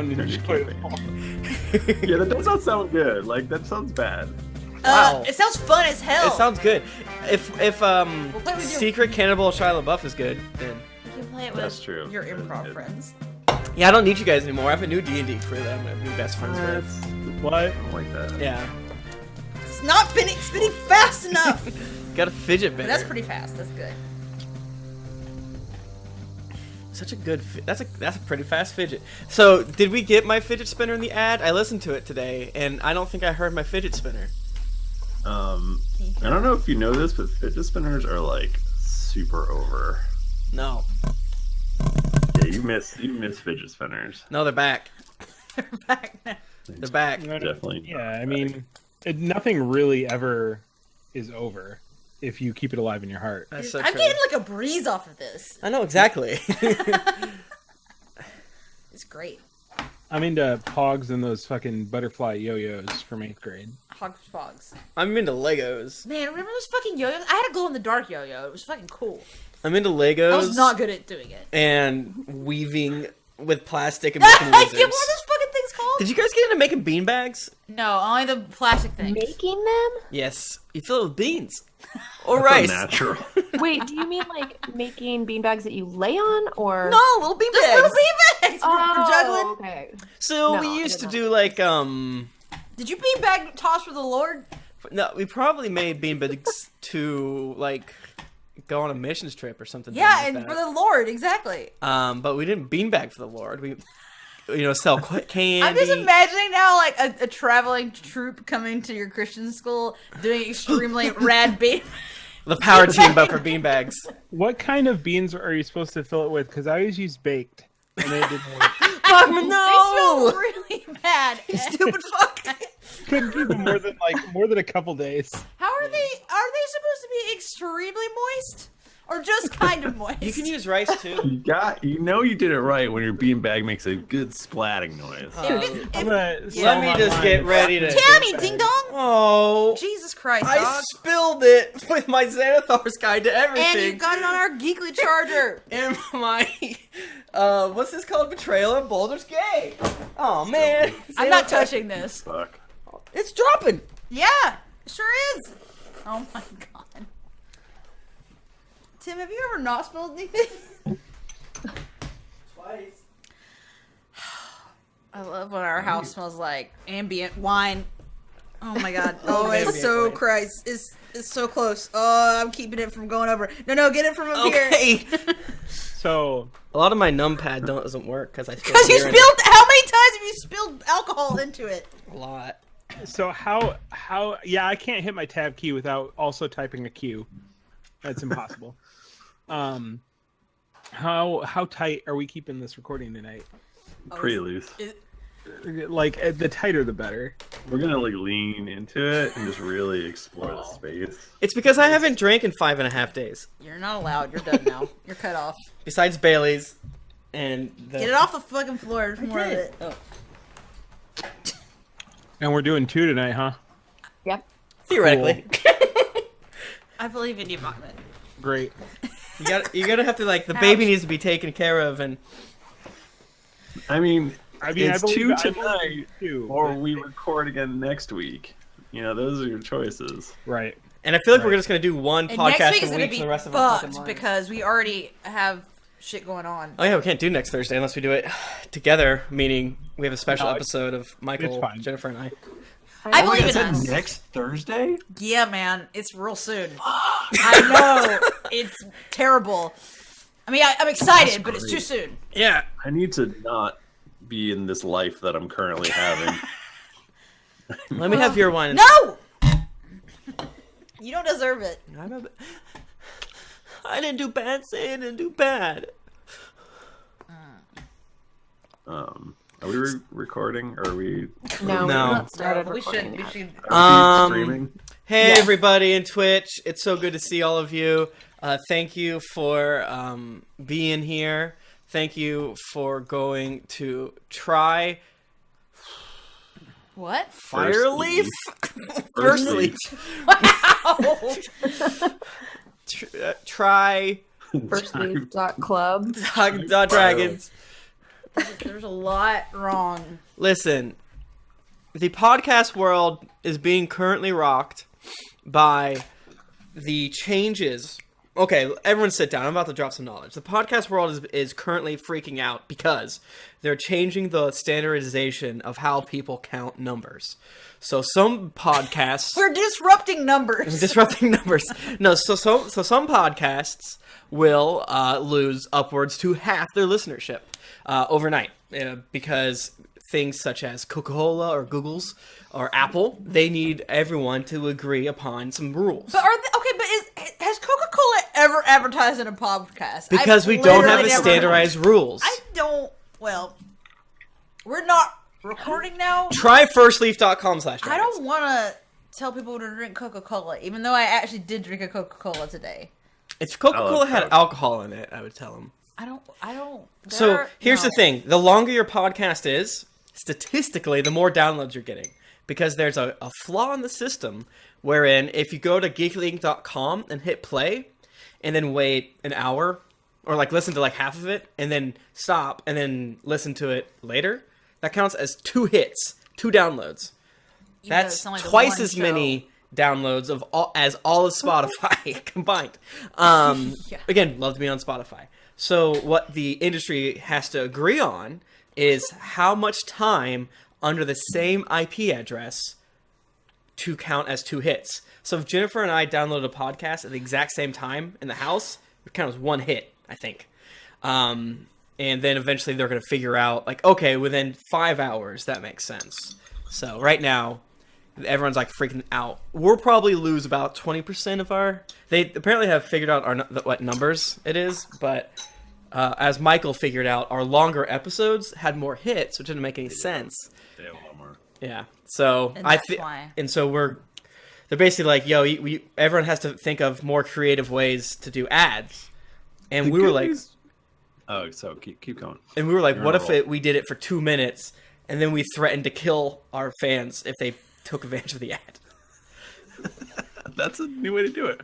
down and just put it all. Yeah, that does not sound good. Like, that sounds bad. Wow. It sounds fun as hell. It sounds good. If play with your- Secret Cannibal Shia LaBeouf is good, then You can play it That's with true. your That is improv good. friends. yeah, I don't need you guys anymore. I have a new D&D crew that I'm gonna be best friends with. What? I don't like that. Yeah, It's not spinning fast enough. got a fidget But spinner. that's pretty fast. That's good. Such a good. That's a pretty fast fidget. So, did we get my fidget spinner in the ad? I listened to it today, and I don't think I heard my fidget spinner. I don't know if you know this, but fidget spinners are like super over. No, Yeah, you miss fidget spinners. no, they're back. They're back now. They're back. Definitely. Yeah, I mean, nothing really ever is over if you keep it alive in your heart. That's so I'm true. getting like a breeze off of this. I know exactly. It's great. I'm into Pogs and those fucking butterfly yo-yos from 8th grade. Hogspogs. I'm into Legos. Man, remember those fucking yo-yos? I had a glow-in-the-dark yo-yo. It was fucking cool. I'm into Legos. I was not good at doing it. And weaving with plastic and I making get what are lizards. those fucking things called? Did you guys get into making beanbags? No, only the plastic things. Making them? Yes. You fill it with beans. Or That's rice. unnatural. Wait, do you mean like making beanbags that you lay on, or? No, little beanbags. Just little beanbags for juggling. Okay. So No, we I used to did do like Did you beanbag toss for the Lord? no, we probably made beanbags to like go on a missions trip or something. Yeah, like and that. for the Lord, exactly. But we didn't beanbag for the Lord. We sell candy. I'm just imagining now, like, a traveling troupe coming to your Christian school doing extremely rad bean. the power team, but for beanbags. What kind of beans are you supposed to fill it with? Because I always use baked, and it didn't work. Bachmann, They no! smell really bad. Stupid fuck! Couldn't keep them more than a couple days. How are they? Are they supposed to be extremely moist, or just kind of moist? You can use rice too. You did it right when your beanbag makes a good splatting noise. I'm gonna Let me just get ready to. Tammy, ding dong. Oh, Jesus Christ, I dog. spilled it with my Xanathar's guide to everything. And you got it on our Geekly charger. And my, what's this called? Betrayal of Boulder's Gate. Oh man, I'm not touching this. Fuck. It's dropping. Yeah, it sure is. Oh my god. Tim, have you ever not spilled anything? Twice. I love when our house smells like ambient wine. Oh my god. Oh, Ambient it's so wine. Christ. It's so close. Oh, I'm keeping it from going over. No, get it from up here. Okay. So A lot of my numpad doesn't work because I spilled Because you beer in spilled. How many times have you spilled alcohol into it? it. A lot. So how yeah, I can't hit my tab key without also typing a Q. That's impossible. How tight are we keeping this recording tonight? Pretty loose. Like the tighter the better. We're gonna like lean into it and just really explore the space. It's because I haven't drank in 5.5 days. You're not allowed. You're done now. You're cut off. Besides Bailey's, and the... Get it off the fucking floor. There's more of it. Oh. And we're doing 2 tonight, huh? Yep. Theoretically, I believe in you, Bachmann. Great. you gotta have to like the baby needs to be taken care of, and I mean, it's believe- 2 I believe tonight, you, or but- we record again next week. You know, those are your choices. Right. I feel like we're just gonna do one And podcast next week is a going to week be for the rest of our fucking fucked lives. because we already have shit going on. Oh yeah, we can't do next Thursday unless we do it together. Meaning we have a special No, episode of Michael, it's fine. Jennifer, and I. I believe in us. Next Thursday? Yeah, man. It's real soon. I know. It's terrible. I mean, I'm excited, but it's too soon. Yeah. I need to not be in this life that I'm currently having. Let me have your one. No! You don't deserve it. I didn't do bad. Say I didn't do bad. Are we recording? Or are we? No, No. we're not started We recording should. yet. Streaming? Hey Yes. everybody in Twitch, it's so good to see all of you. Thank you for being here. Thank you for going to try What? Fireleaf. First First leaf. leaf. Wow. Try Firstleaf.club. Dragons. There's a lot wrong. Listen, the podcast world is being currently rocked by the changes. Okay, everyone sit down. I'm about to drop some knowledge. The podcast world is currently freaking out because they're changing the standardization of how people count numbers. So some podcasts... We're disrupting numbers. Disrupting numbers. No, so some podcasts will lose upwards to half their listenership overnight because things such as Coca-Cola or Google's or Apple, they need everyone to agree upon some rules. But has Coca-Cola ever advertised in a podcast? Because we don't have standardized rules. Well, we're not recording now. Try firstleaf.com/. I don't want to tell people to drink Coca-Cola, even though I actually did drink a Coca-Cola today. If Coca-Cola had alcohol in it, I would tell them. I don't. So here's the thing. The longer your podcast is, statistically, the more downloads you're getting. Because there's a flaw in the system wherein if you go to GeeklyInc.com and hit play and then wait an hour or like listen to like half of it and then stop and then listen to it later, that counts as 2 hits, 2 downloads. That's twice as many downloads as all of Spotify combined. Again, love to be on Spotify. So what the industry has to agree on is how much time under the same IP address to count as 2 hits. So if Jennifer and I downloaded a podcast at the exact same time in the house, it would count as 1 hit, I think. And then eventually they're going to figure out, like, okay, within 5 hours, that makes sense. So right now, everyone's like freaking out. We'll probably lose about 20% of our... They apparently have figured out what numbers it is, but as Michael figured out, our longer episodes had more hits, which didn't make any sense. They have a lot more. Yeah. So why. And so they're basically like, yo, everyone has to think of more creative ways to do ads. And we were like... Oh, so keep going. And we were like, what if we did it for 2 minutes, and then we threatened to kill our fans if they took advantage of the ad? That's a new way to do it.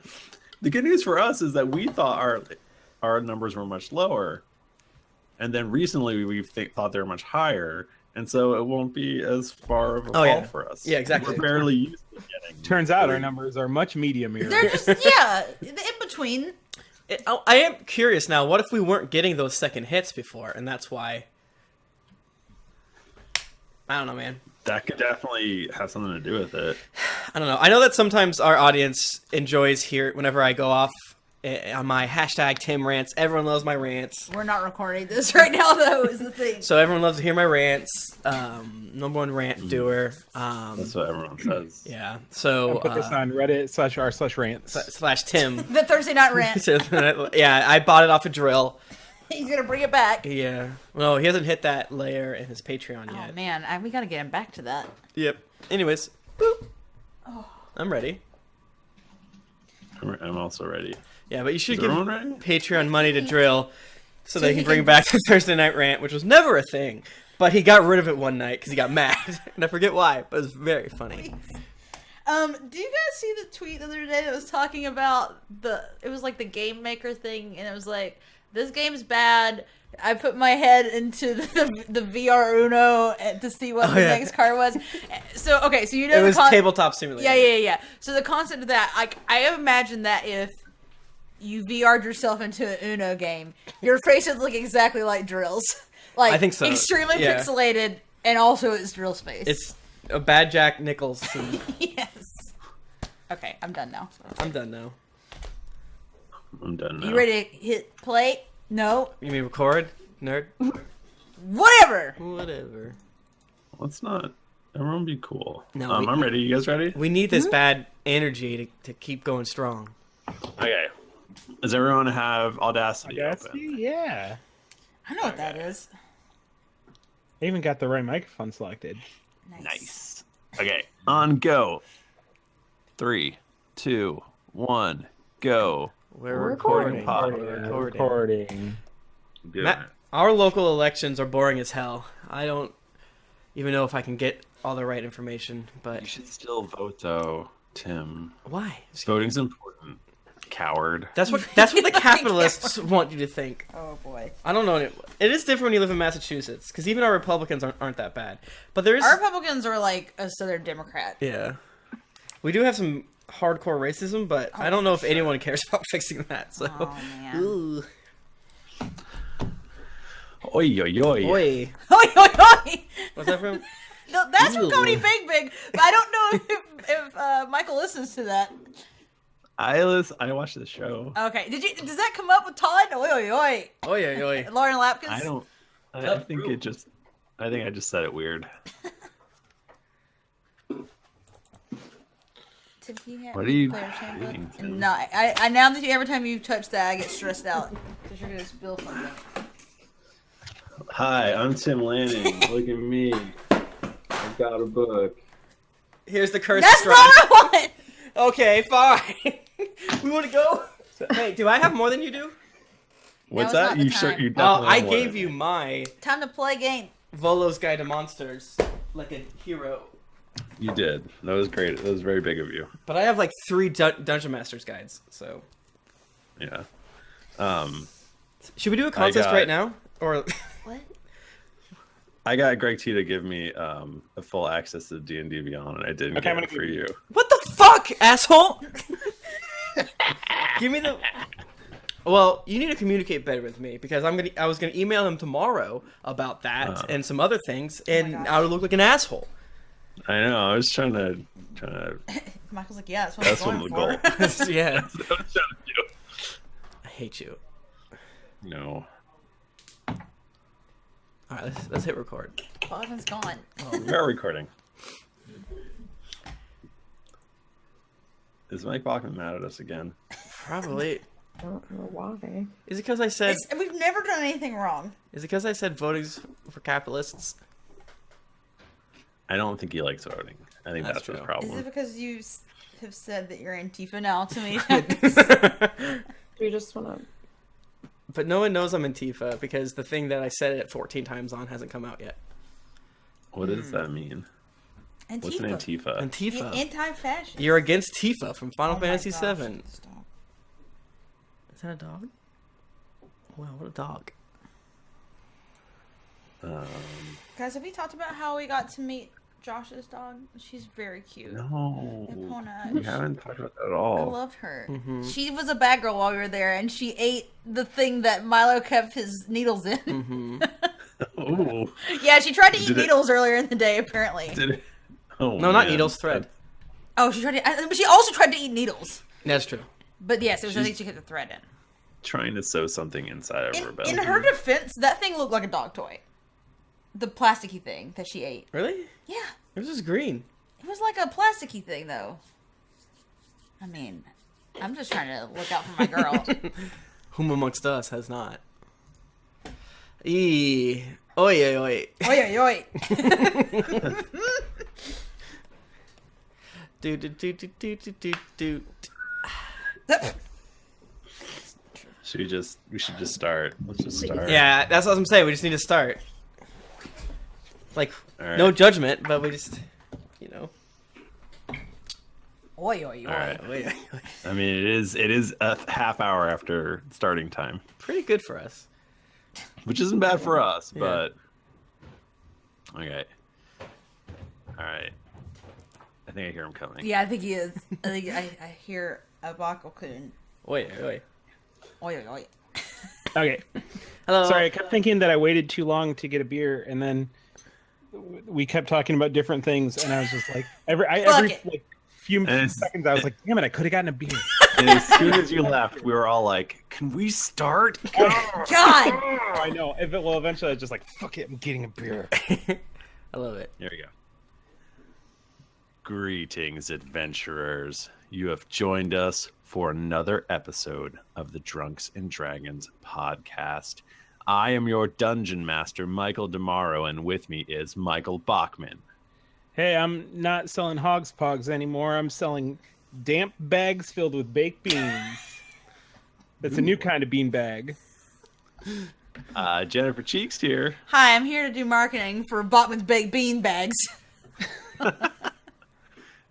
The good news for us is that we thought our numbers were much lower, and then recently we thought they were much higher, and so it won't be as far of a fall for us. Yeah, exactly. We're barely used to getting... Turns out our numbers are much medium-ier. They're just, in between. I am curious now, what if we weren't getting those second hits before, and that's why... I don't know, man. That could definitely have something to do with it. I don't know. I know that sometimes our audience enjoys whenever I go off on my hashtag Tim rants. Everyone loves my rants. We're not recording this right now, though, is the thing. So everyone loves to hear my rants. Number one rant doer. That's what everyone says. Yeah. So I'll put this on Reddit/r/rants /Tim. The Thursday night rant. Yeah, I bought it off a drill. He's gonna bring it back. Yeah. Well, he hasn't hit that layer in his Patreon yet. Oh man, we gotta get him back to that. Yep. Anyways, boop. I'm ready. I'm also ready. Yeah, but you should Is give everyone ready? Patreon money to drill so they can bring back the Thursday night rant, which was never a thing. But he got rid of it one night because he got mad, and I forget why, but it was very funny. Do you guys see the tweet the other day that was talking about it was like the game maker thing, and it was like, this game's bad. I put my head into the VR Uno to see what the next card was. So, okay, so you know... It was Tabletop Simulator. Yeah. So the concept of that, like, I imagine that if you VR'd yourself into an Uno game, your face would look exactly like Drill's. Like, I think so. Extremely pixelated, and also it's Drill's face. It's a bad Jack Nicholson. Yes. Okay, I'm done now. I'm done now. I'm done now. You ready to hit play? No. You mean record, nerd? Whatever. Let's not. Everyone be cool. No, I'm ready. You guys ready? We need this bad energy to keep going strong. Okay. Does everyone have Audacity open? Yeah. I know what that is. I even got the right microphone selected. Nice. Okay. On go. 3, 2, 1, go. We're recording. Recording. Our local elections are boring as hell. I don't even know if I can get all the right information, but... You should still vote, though, Tim. Why? Voting's important. Coward. That's what the capitalists want you to think. Oh boy. boy. I don't know. It is different when you live in Massachusetts, because even our Republicans aren't that bad. But there's Our Republicans are like a Southern Democrat. yeah, we do have some hardcore racism, but I don't know if anyone cares about fixing that. So, Oh man. ooh. Oi, oi, oi. Boy, Oi, oi, oi. what's that from? No, that's from Ooh. Cody Big Big, but I don't know if Michael listens to that. I watched the show. Okay, does that come up with Todd? Oi, oi, oi. Oh yeah, yeah. Lauren Lapkus? I don't. I think it just. I think I just said it weird. What are you doing, Tim? No, I now that every time you touch that, I get stressed out because you're gonna spill something. Hi, I'm Tim Lanning. Look at me. I've got a book. Here's the curse. That's not what I want. Okay, fine. We want to go. Wait, do I have more than you do? What's Now is that? not the You sure? time. You Oh, definitely I have more gave than you me. my Time to play game. Volo's Guide to Monsters, like a hero. You did. That was great. That was very big of you. But I have like 3 Dungeon Masters guides, so. Yeah. Should we do a contest got- right now? Or What? I got Greg T to give me a full access to D&D Beyond, and I didn't Okay, I'm get it gonna for give you. what the fuck, asshole? Give me the. Well, you need to communicate better with me because I was gonna email him tomorrow about that and some other things, and gosh. I would look like an asshole. I know. I was trying to. Michael's like, yeah, that's what That's I'm one going of the for. goals. Yeah, That's what I was trying to do. I hate you. No. All right, let's hit record. Bachmann's gone. We are recording. Is Mike Bachmann mad at us again? Probably. I don't know why. Is it because I said? We've never done anything wrong. Is it because I said voting's for capitalists? I don't think he likes voting. I think That's that's his true. Is problem. it because you have said that you're Antifa now to me? Do we just want to... But no one knows I'm Antifa because the thing that I said it 14 times on hasn't come out yet. What does that mean? Antifa. What's an Antifa? Antifa. Anti-fascist. You're against Tifa from Final Oh my Fantasy gosh, VII. stop. Is that a dog? Wow, what a dog. Guys, have we talked about how we got to meet Josh's dog? She's very cute. No. Epona. We haven't talked about that at I all. loved her. Mm-hmm. She was a bad girl while we were there, and she ate the thing that Milo kept his needles in. Mm-hmm. Ooh. Yeah, she tried to eat Did it- needles earlier in the day, apparently. Did it? Oh, No, not man. needles, thread. Oh, she tried to. But she also tried to eat needles. That's true. But yes, it was. I She's- think she kept the thread in. Trying to sew something inside of her belly. In her defense, that thing looked like a dog toy. The plasticky thing that she ate. Really? Yeah, It was just green. it was like a plasticky thing, though. I mean, I'm just trying to look out for my girl. Whom amongst us has not? Oi, oi, oi. Oi, oi, oi. Do, do, do, do, do, do, do. We should just start. Let's just start. Yeah, that's what I'm saying. We just need to start. Like, All right. no judgment, but we just, you know. Oi, oi, oi. All right. Oi, oi, oi. I mean, it is a half hour after starting time, Pretty good for us. which isn't bad for us, Yeah. but okay. All right. I think I hear him coming. Yeah, I think he is. I think I hear a Bakelcoon. Oi, oi, oi. Oi, oi, oi. Okay. Hello. Sorry, I kept thinking that I waited too long to get a beer, and then we kept talking about different things, and I was just like, every it. like few And seconds, I was like, damn it, I could have gotten a beer. And as soon as you left, we were all like, "Can we start?" God! Oh, I know. Well, eventually I was just like, fuck it, I'm getting a beer. I love it. Here we go. Greetings, adventurers. You have joined us for another episode of the Drunks and Dragons podcast. I am your dungeon master, Michael DiMauro, and with me is Michael Bachmann. Hey, I'm not selling hogs pogs anymore. I'm selling damp bags filled with baked beans. That's a new kind of bean bag. Jennifer Cheeks here. Hi, I'm here to do marketing for Bachman's Baked Bean Bags.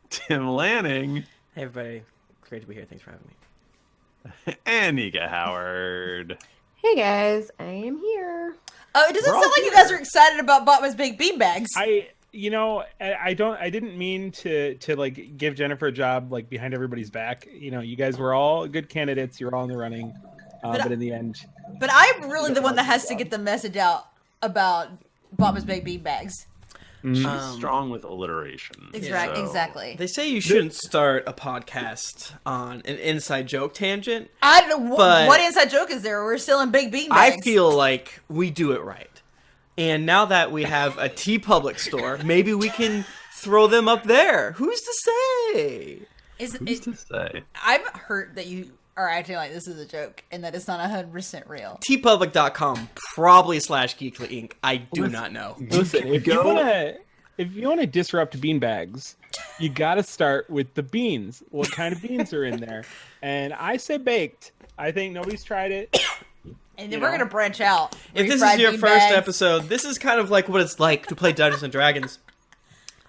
Tim Lanning. Hey, everybody. Great to be here. Thanks for having me. And Nika Howard. Hey guys, I am here. Oh, it doesn't sound like you guys are excited about Bachmann's big beanbags. I didn't mean to like give Jennifer a job like behind everybody's back. You guys were all good candidates. You're all in the running, but in the end. But I'm really the one that has to get the message out about Bachmann's big beanbags. She's strong with alliteration. Exactly. They say you shouldn't start a podcast on an inside joke tangent. I don't know what inside joke is there. We're selling big beanbags. I feel like we do it right. And now that we have a Public store, maybe we can throw them up there. Who's to say? Who's to say? I'm hurt that you are acting like this is a joke and that it's not 100% real. tpublic.com, probably /GeeklyInc. I do not know. Listen, if you want to disrupt beanbags, you got to start with the beans. What kind of beans are in there? And I say baked. I think nobody's tried it. And then we're going to branch out. If this is your first episode, this is kind of like what it's like to play Dungeons and Dragons.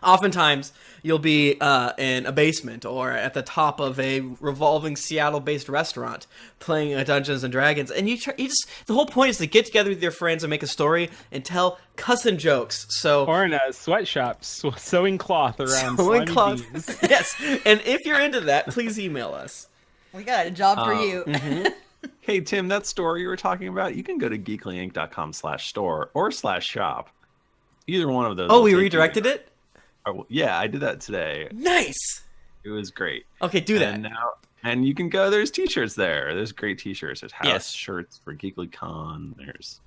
Oftentimes, you'll be in a basement or at the top of a revolving Seattle-based restaurant playing Dungeons and Dragons, and the whole point is to get together with your friends and make a story and tell cussing jokes. Or in a sweatshop, sewing cloth around beans. Yes, and if you're into that, please email us. We got a job for you. Mm-hmm. Hey, Tim, that store you were talking about, you can go to geeklyinc.com/store or /shop. Either one of those. Oh, we redirected it? Yeah, I did that today. Nice. It was great. Okay, do that. And you can go. There's t-shirts there. There's great t-shirts. There's house shirts for GeeklyCon. There's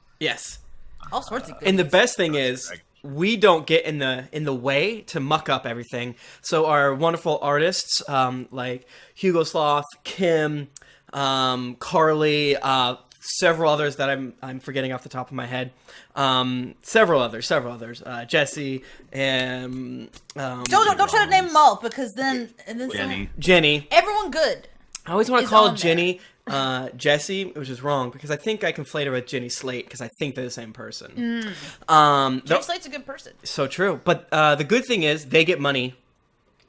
all sorts of good. And the best thing is we don't get in the way to muck up everything. So our wonderful artists like Hugo Sloth, Kim, Carly, several others that I'm forgetting off the top of my head. Several others. Jesse and don't try to name them all because then Jenny. Everyone good. I always want to call Jenny Jesse, which is wrong because I think I conflate her with Jenny Slate because I think they're the same person. Jenny Slate's a good person. So true. But the good thing is they get money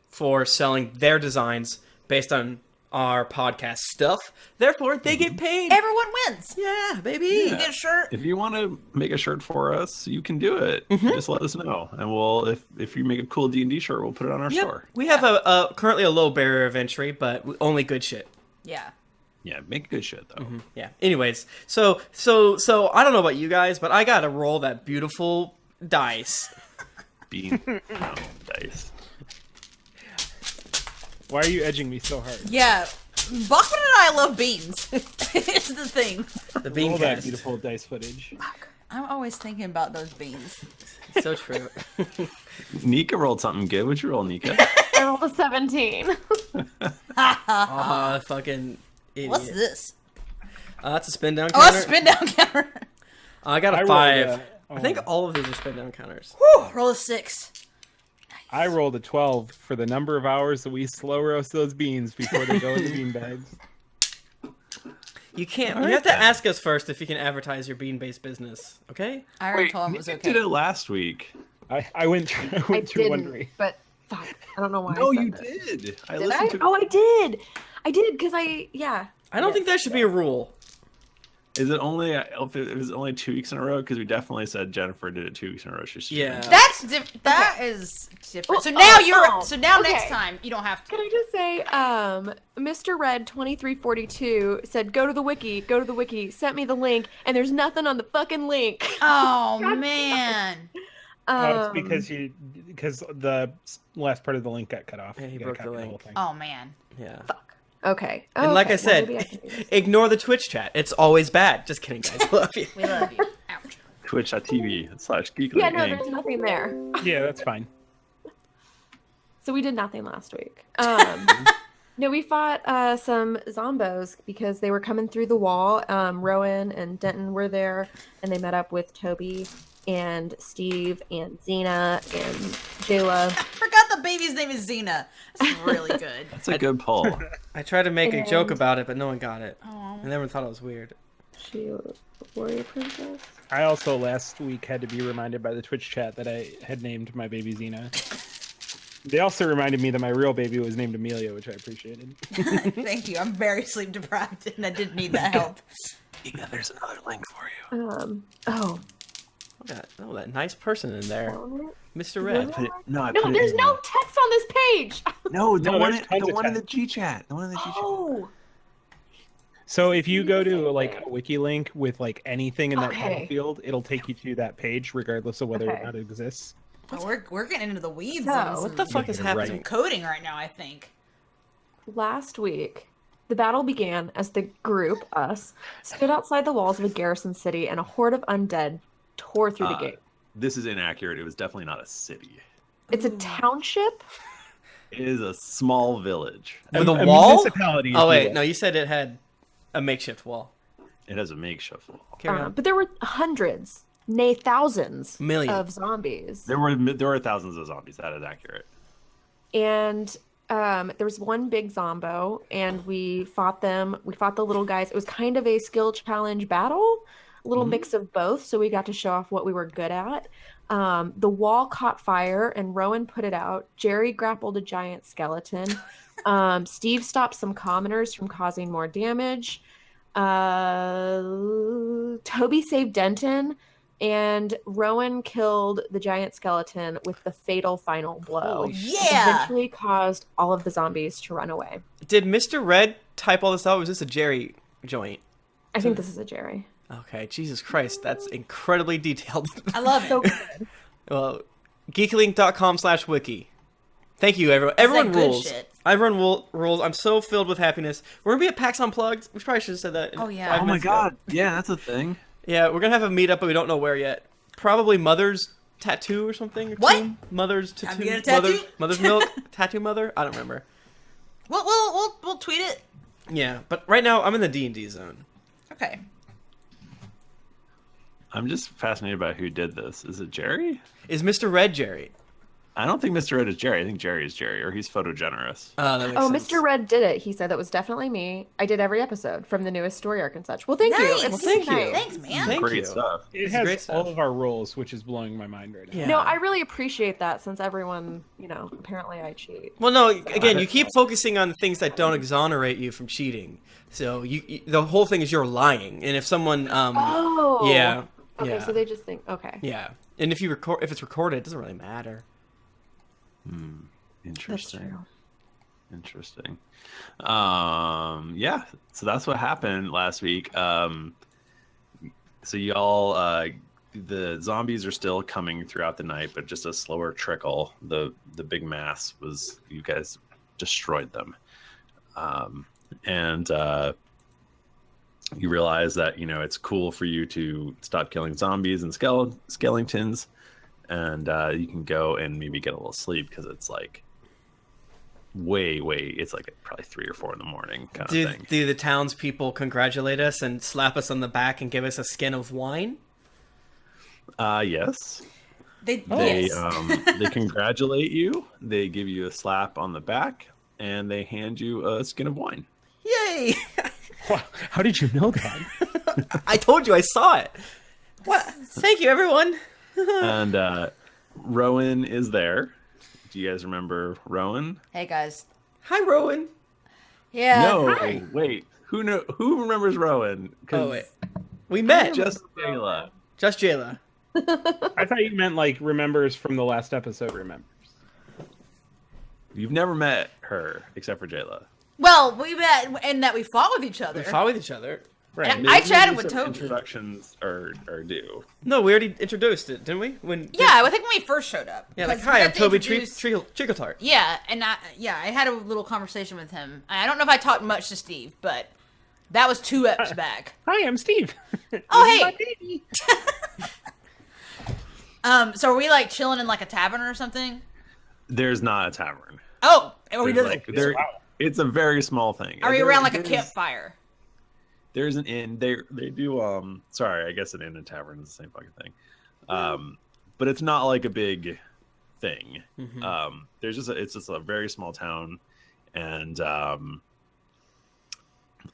for selling their designs based on our podcast stuff. Therefore, they get paid. Everyone wins. Yeah, baby. You get a shirt. If you want to make a shirt for us, you can do it. Just let us know, and we'll if you make a cool D&D shirt, we'll put it on our store. We have currently a low barrier of entry, but only good shit. Yeah. Yeah, make good shit though. Yeah. Anyways, so I don't know about you guys, but I gotta roll that beautiful dice. Dice. Why are you edging me so hard? Yeah. Bachmann and I love beans. It's the thing. The bean All that cast. beautiful dice footage. I'm always thinking about those beans. So true. Nika rolled something good. What'd you roll, Nika? I rolled a 17. Fucking idiot. What's this? That's a spin down Oh, counter. that's a spin down counter. I got a 5. I think all of these are spin down counters. Whew, roll a 6. I rolled a 12 for the number of hours that we slow roast those beans before they go in the bean bags. You can't. You have to ask us first if you can advertise your bean-based business. Okay? I already told him it was Nika okay. did it last week. I went through one didn't, week. but fuck, I don't know why. No, I said you that. did. Did I? listened to. Oh, I did. I did because I don't think that should be a rule. Is it only if it was only 2 weeks in a row? Because we definitely said Jennifer did it 2 weeks in a row. Yeah. That's that is different. Well, so now okay. next time you don't have to. Can I just say, Mr. Red 2342 said, go to the wiki, sent me the link, and there's nothing on the fucking link. Oh man. It's because the last part of the link got cut off. Yeah, he You broke gotta the copy link. whole thing. Oh man. Yeah. Okay. And like I Okay, well, maybe I said, can do this. ignore the Twitch chat. It's always bad. Just kidding, guys. Love you. We love you. Ouch. Twitch.tv/GeeklyInc. Yeah, no, there's nothing there. Yeah, that's fine. So we did nothing last week. No, we fought some zombos because they were coming through the wall. Rowan and Denton were there, and they met up with Toby and Steve and Xena and Jaela. I forgot the baby's name is Xena. That's really good. That's a good pull. I tried to make a joke And- about it, but no one got it. Oh. And everyone thought it was weird. She was a warrior princess. I also last week had to be reminded by the Twitch chat that I had named my baby Xena. They also reminded me that my real baby was named Amelia, which I appreciated. Thank you. I'm very sleep deprived and I did need that help. Yeah, there's another link for you. Oh, that nice person in there, Mr. I Red. put it, no, I No, put it there's in no text on this page. No, the No, one, there's tons the of one in the text. G chat. The one in the G chat. Oh, So if you go to like thing. a wiki link with like anything in that Okay. title field, it'll take you to that page regardless of whether Okay. or not it exists. Oh, we're getting into the weeds. So, on What the some fuck is Right. happening? coding right now? I think. last week, the battle began as the group, us, stood outside the walls of a garrison city and a horde of undead tore through the gate. This is inaccurate. It was definitely not a city. It's a township? It is a small village. With a A wall? municipality, if Oh you wait, will. no, you said it had a makeshift wall. It has a makeshift wall. Carry on. But there were hundreds, nay thousands, Million. of zombies. There were thousands of zombies. That is accurate. And there was one big zombo, and we fought them. We fought the little guys. It was kind of a skill challenge battle, a little mix of both. So we got to show off what we were good at. The wall caught fire, and Rowan put it out. Jerry grappled a giant skeleton. Steve stopped some commoners from causing more damage. Toby saved Denton. And Rowan killed the giant skeleton with the fatal final blow. Holy Yeah. Eventually caused all of the zombies to run away. Did Mr. Red type all this out? Or was this a Jerry joint? I think this is a Jerry. Okay, Jesus Christ, that's incredibly detailed. I love it. So good. Well, geeklyinc.com/wiki. Thank you, everyone. Everyone good rules. shit. Everyone rules. I'm so filled with happiness. We're gonna be at PAX Unplugged. We probably should have said that. Oh, yeah. 5 Oh my minutes ago. god. Yeah, that's a thing. Yeah, we're gonna have a meetup, but we don't know where yet. Probably Mother's Tattoo or something. Or What? Tomb? Mother's Time Tattoo. to get a tattoo? Mother's Milk. Tattoo Mother. I don't remember. We'll tweet it. Yeah, but right now I'm in the D&D zone. Okay. I'm just fascinated by who did this. Is it Jerry? Is Mr. Red Jerry? I don't think Mr. Red is Jerry. I think Jerry is Jerry, or he's photogenerous. That makes Oh, sense. Mr. Red did it. He said that was definitely me. I did every episode from the newest story arc and such. Well, thank you. Nice. It's Well, thank you. nice. Thanks, man. Thank Great you. stuff. It It's has great stuff. all of our roles, which is blowing my mind right now. Yeah. No, I really appreciate that since everyone, apparently I cheat. Well, no. Again, you keep focusing on things that don't exonerate you from cheating. So you the whole thing is you're lying, and if someone, Oh. yeah, Okay, yeah, so they just think, okay. yeah, and if it's recorded, it doesn't really matter. That's Interesting. true. Interesting. Yeah. So that's what happened last week. So y'all, the zombies are still coming throughout the night, but just a slower trickle. The big mass was, you guys destroyed them, and you realize that it's cool for you to stop killing zombies and skeletons, and you can go and maybe get a little sleep because it's like it's like probably 3 or 4 in the morning kind of thing. Do the townspeople congratulate us and slap us on the back and give us a skin of wine? Yes. They Yes. they congratulate you. They give you a slap on the back, and they hand you a skin of wine. Yay! Wow, how did you know that? I told you, I saw it. What? Thank you, everyone. And Rowan is there. Do you guys remember Rowan? Hey guys. Hi, Rowan. Yeah. No, wait. Who remembers Rowan? 'Cause Oh wait, we met. just Jaela. Just Jaela. I thought you meant like remembers from the last episode. Remembers. You've never met her except for Jaela. Well, we met and that we fought with each other. We fought with each other. Right. And I chatted with some Toby. Introductions are due. No, we already introduced it, didn't we? Yeah, I think when we first showed up. Yeah, like, 'Cause we hi, got I'm to Toby introduce- Treacletart. Yeah, and I had a little conversation with him. I don't know if I talked much to Steve, but that was 2 eps back. Hi, I'm Steve. Oh, This is hey. my baby. So are we like chilling in like a tavern or something? There's not a tavern. Oh, are we There's, just, like, there, it's a very small thing. are we There- around like a there's- campfire? There's an inn. They do sorry, I guess an inn and tavern is the same fucking thing. But it's not like a big thing. Mhm. It's just a very small town, and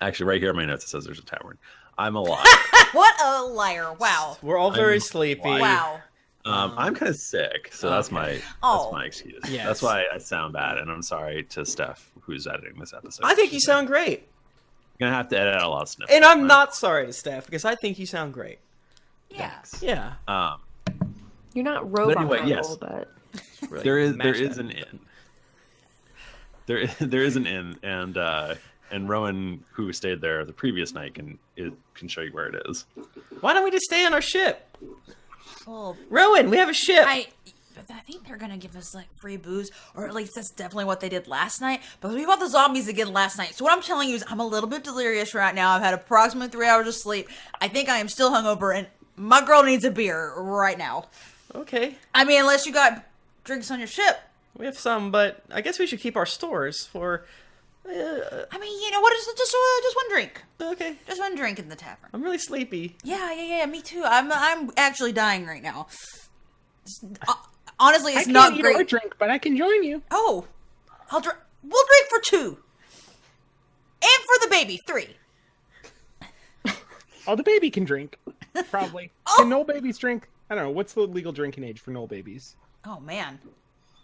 actually right here in my notes it says there's a tavern. I'm a liar. What a liar! Wow, We're all very I'm sleepy. wow. I'm kind of sick, so that's Okay. my excuse. Yes. That's why I sound bad, and I'm sorry to Steph who's editing this episode. I think you sound great. You're gonna have to edit out a lot of sniffles. And I'm not sorry to Steph because I think you sound great. Yeah. Yeah. You're not robot anyway, level, yes. but Really there mash is that. an inn. There is an inn, and Rowan, who stayed there the previous night, can show you where it is. Why don't we just stay on our ship? Well, Rowan, we have a ship. I think they're gonna give us like free booze, or at least that's definitely what they did last night. But we fought the zombies again last night. So what I'm telling you is, I'm a little bit delirious right now. I've had approximately 3 hours of sleep. I think I am still hungover, and my girl needs a beer right now. Okay. I mean, unless you got drinks on your ship. We have some, but I guess we should keep our stores for... I mean, you know what? Just one drink. Okay. Just one drink in the tavern. I'm really sleepy. Yeah. Me too. I'm actually dying right now. Honestly, I it's can't not eat great. or drink, but I can join you. Oh, we'll drink for 2, and for the baby 3. Oh, the baby can drink, probably. Can no babies drink? I don't know. What's the legal drinking age for no babies? Oh man,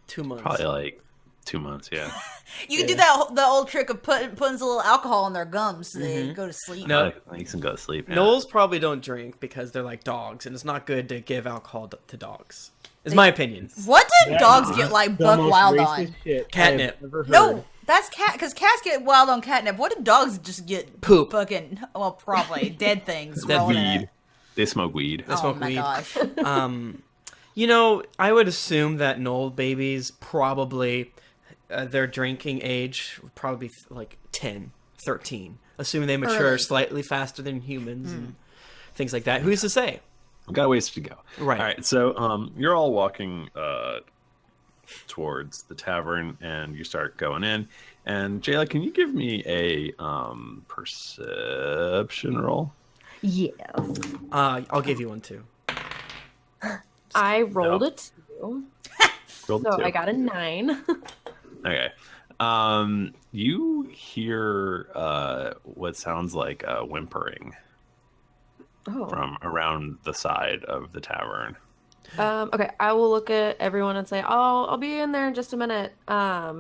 2 months. Probably like 2 months. Yeah. you can do the old trick of putting a little alcohol in their gums so they go to sleep. No. You can go to sleep. Yeah. Knowles probably don't drink because they're like dogs, and it's not good to give alcohol to dogs. Is my opinion. What did That dogs is get like the buck most wild racist on? shit Catnip. I've ever heard. No, that's because cats get wild on catnip. What did dogs just get? Poop. Fucking probably dead things. Dead rolling in Weed. it. They smoke weed. They smoke Oh my weed. gosh. You know, I would assume that Knoll babies probably, their drinking age would probably be like 10, 13. Assuming they mature Early. slightly faster than humans and things like that. Who's to say? We've got a ways to go. Right. All right. So you're all walking towards the tavern, and you start going in. And Jaela, can you give me a perception roll? yes. I'll give you one too. I rolled a 2, Roll so two. I got a 9. Okay. You hear what sounds like whimpering Oh. from around the side of the tavern. Okay, I will look at everyone and say, "Oh, I'll be in there in just a minute." I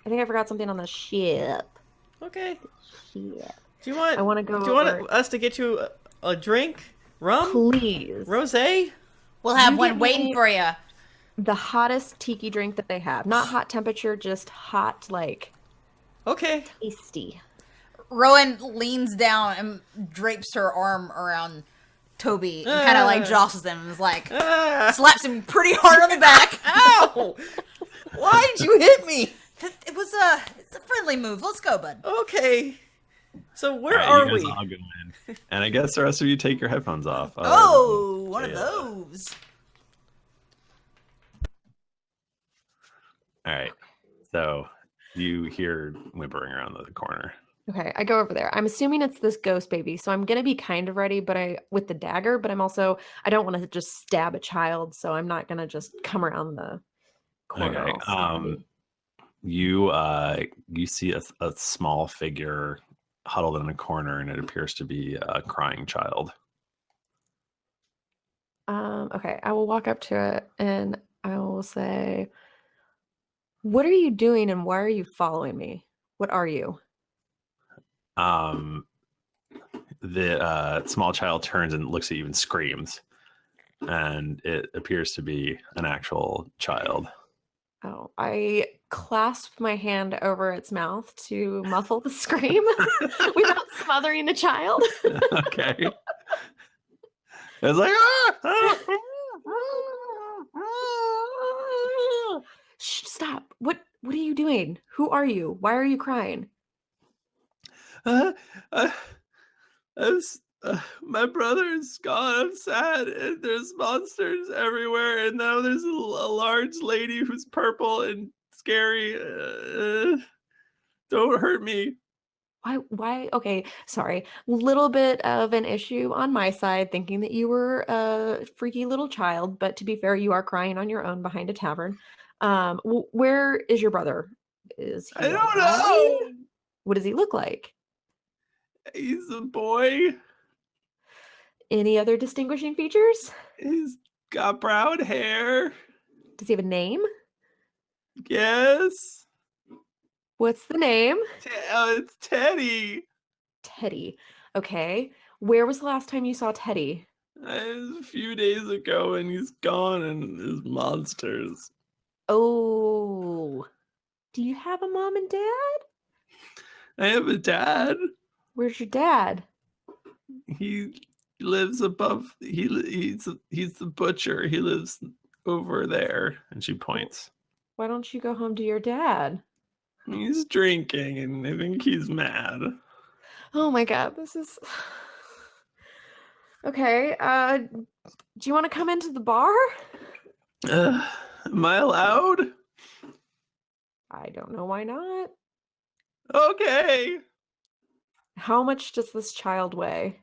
think I forgot something on the ship. Okay. Ship. Do you want? I want to go. Do you want over- us to get you a drink? Rum? Please. Rosé? We'll have You one get waiting me- for you. The hottest tiki drink that they have. Not hot temperature, just hot, like Okay. tasty. Rowan leans down and drapes her arm around Toby and kind of like jostles him and is like, slaps him pretty hard on the back. Ow! Why did you hit me? It's a friendly move. Let's go, bud. Okay. So where All right, are you guys we? all go in. And I guess the rest of you take your headphones off. Oh, one of Yeah. those. All right. So you hear whimpering around the corner. Okay, I go over there. I'm assuming it's this ghost baby, so I'm gonna be kind of ready, but with the dagger. But I don't want to just stab a child, so I'm not gonna just come around the corner. Okay. all stabby. You see a small figure huddled in a corner, and it appears to be a crying child. Okay, I will walk up to it and I will say, "What are you doing, and why are you following me? What are you?" The small child turns and looks at you and screams, and it appears to be an actual child. Oh, I clasp my hand over its mouth to muffle the scream without smothering the child. Okay. It's like, ah! Shh, stop. What are you doing? Who are you? Why are you crying? My brother's gone. I'm sad, and there's monsters everywhere, and now there's a large lady who's purple and scary. Don't hurt me. Why? Okay, sorry. Little bit of an issue on my side, thinking that you were a freaky little child, but to be fair, you are crying on your own behind a tavern. Where is your brother? Is he I don't alive? know. What does he look like? He's a boy. Any other distinguishing features? He's got brown hair. Does he have a name? Yes. What's the name? It's Teddy. Teddy. Okay. Where was the last time you saw Teddy? It was a few days ago, and he's gone, and his monsters. Oh. Do you have a mom and dad? I have a dad. Where's your dad? He lives above. He's the butcher. He lives over there. And she points. Why don't you go home to your dad? He's drinking, and I think he's mad. Oh my god, this is okay. Do you want to come into the bar? Am I allowed? I don't know why not. Okay. How much does this child weigh?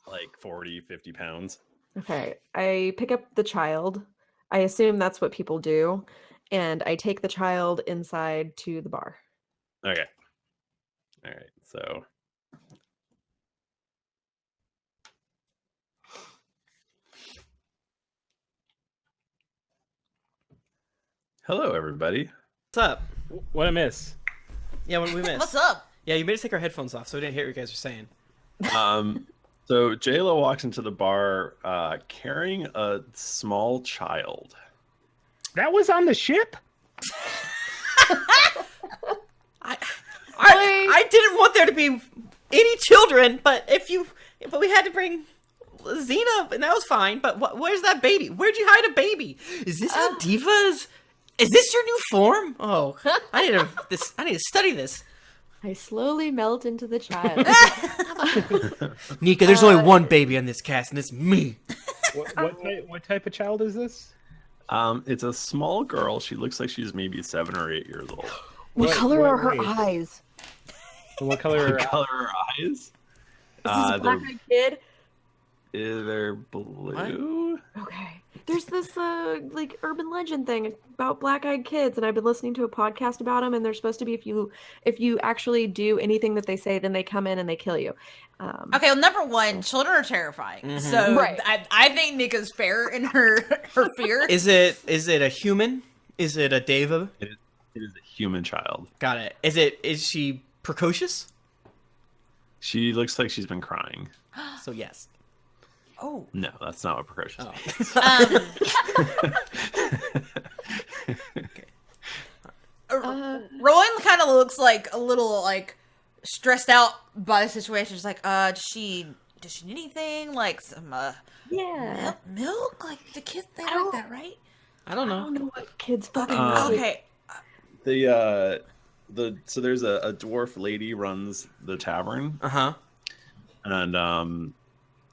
Like 40, 50 pounds. Okay, I pick up the child. I assume that's what people do, and I take the child inside to the bar. Okay. All right. So. Hello, everybody. What's up? What a miss. Yeah, what did we miss? What's up? Yeah, you made us take our headphones off, so we didn't hear what you guys were saying. So Jaela walks into the bar carrying a small child. That was on the ship? I didn't want there to be any children, but we had to bring Xena, and that was fine. But where's that baby? Where'd you hide a baby? Is this how divas? Is this your new form? Oh, I need to study this. I slowly melt into the child. Nika, there's only one baby on this cast, and it's me. What type of child is this? It's a small girl. She looks like she's maybe 7 or 8 years old. What color are her race? eyes? What color are What color are her eyes? Is this a black-eyed kid? They're blue. Okay. There's this like urban legend thing about black-eyed kids, and I've been listening to a podcast about them, and they're supposed to be if you actually do anything that they say, then they come in and they kill you. Okay, well, number one, children are terrifying. So Right. I think Nika's fair in her fear. Is it a human? Is it a David? It is a human child. Got it. Is she precocious? She looks like she's been crying. So yes. Oh. No, that's not what precocious means. Rowan kind of looks like a little like stressed out by the situation. She's like, does she need anything? Like some Yeah. milk? Like the kids they like that, right? I don't I know. don't know what kids fucking Okay. So there's a dwarf lady runs the tavern, Uh-huh. and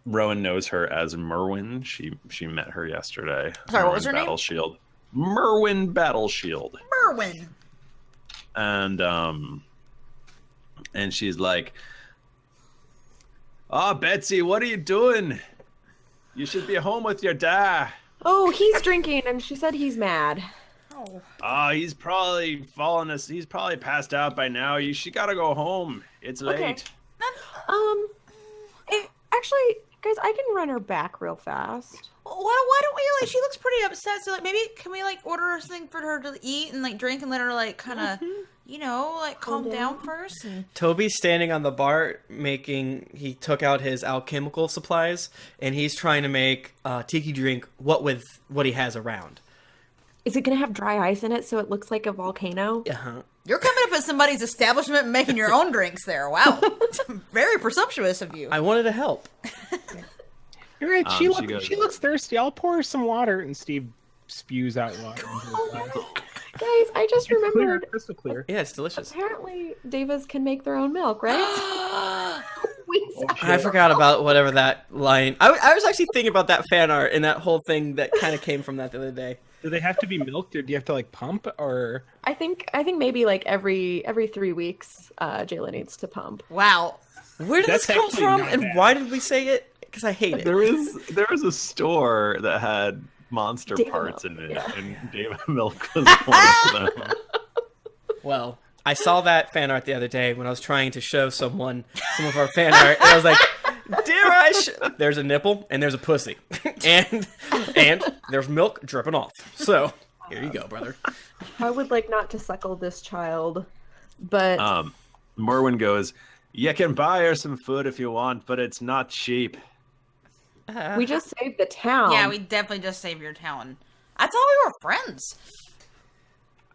Rowan knows her as Merwin. She met her yesterday. Sorry, what was her name? Battle Shield. Merwin Battle Shield. Merwin. And she's like, "Oh, Betsy, what are you doing? You should be home with your dad." Oh, he's drinking, and she said he's mad. Oh. Oh, he's probably fallen asleep. He's probably passed out by now. She gotta go home. It's late. Actually, guys, I can run her back real fast. Why don't we like? She looks pretty upset. So like, maybe can we like order her something for her to eat and like drink and let her like kind of, like calm down first. And... Toby's standing on the bar he took out his alchemical supplies, and he's trying to make tiki drink with what he has around. Is it gonna have dry ice in it so it looks like a volcano? Uh-huh. You're coming up at somebody's establishment and making your own drinks there. Wow. Very presumptuous of you. I wanted to help. You're right. She She looks thirsty. I'll pour her some water. And Steve spews out water. Into his glass. Guys, I just Clear, remembered. crystal clear. Yeah, it's delicious. Apparently, Divas can make their own milk, right? I forgot about whatever that line. I was actually thinking about that fan art and that whole thing that kind of came from that the other day. Do they have to be milked, or do you have to like pump, or? I think maybe like every 3 weeks, Jaela needs to pump. Wow. Where did That's this come actually from, not and bad. why did we say it? Because I hate it. There was a store that had monster David parts Milk, in it, yeah. and David Milk was one of them. Well, I saw that fan art the other day when I was trying to show someone some of our fan art, and I was like, "Dare I?" There's a nipple and there's a pussy, and there's milk dripping off. So here you go, brother. I would like not to suckle this child, but Merwin goes, You can buy her some food if you want, but it's not cheap. We just saved the town. Yeah, we definitely just saved your town. I thought we were friends.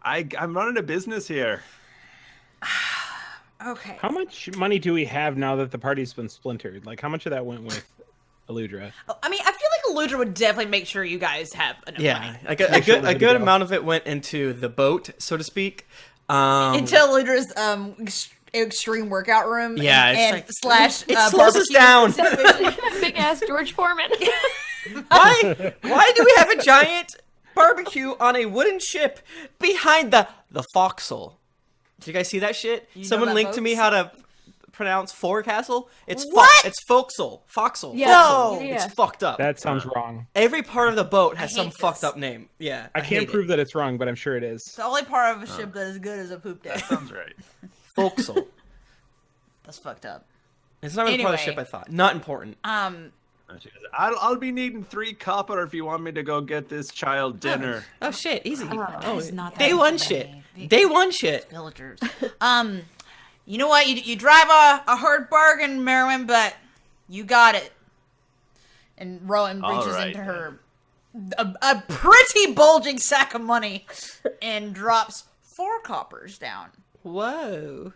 I'm running a business here. Okay. How much money do we have now that the party's been splintered? Like, how much of that went with Aludra? I mean, I feel like Aludra would definitely make sure you guys have enough money. A good amount of it went into the boat, so to speak. Until Aludra's extreme workout room. Yeah, and it's slash it slows us down. Big ass George Foreman. Why do we have a giant barbecue on a wooden ship behind the forecastle? Did you guys see that shit? You know Someone that, linked to me folks? how to pronounce forecastle. It's What? It's forecastle. Forecastle. Yeah. Forecastle. Yeah. It's fucked up. That sounds wrong. Every part of the boat has I some hate fucked this. up name. Yeah, I can't hate prove it. that it's wrong, but I'm sure it is. The only part of a ship that is good is a poop deck. Sounds right. Forecastle. That's fucked up. It's not really part of the Anyway. ship I thought. Not important. I'll be needing 3 copper if you want me to go get this child dinner. Oh shit, easy. Oh, It's not that Day one easy. shit. Day one shit. Villagers. You know what? You drive a hard bargain, Merwin, but you got it. And Rowan All reaches right, into her a pretty bulging sack of money and drops 4 coppers down. Whoa.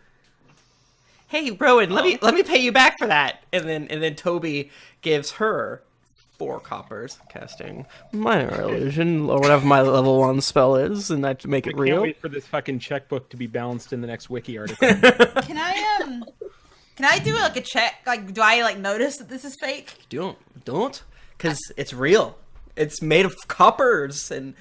Hey, Rowan, let me pay you back for that. And then Toby gives her 4 coppers, casting minor illusion or whatever my level 1 spell is, and that to make I it can't real. wait for this fucking checkbook to be balanced in the next wiki article. Can I do like a check? Like, do I like notice that this is fake? Don't, because it's real. It's made of coppers, and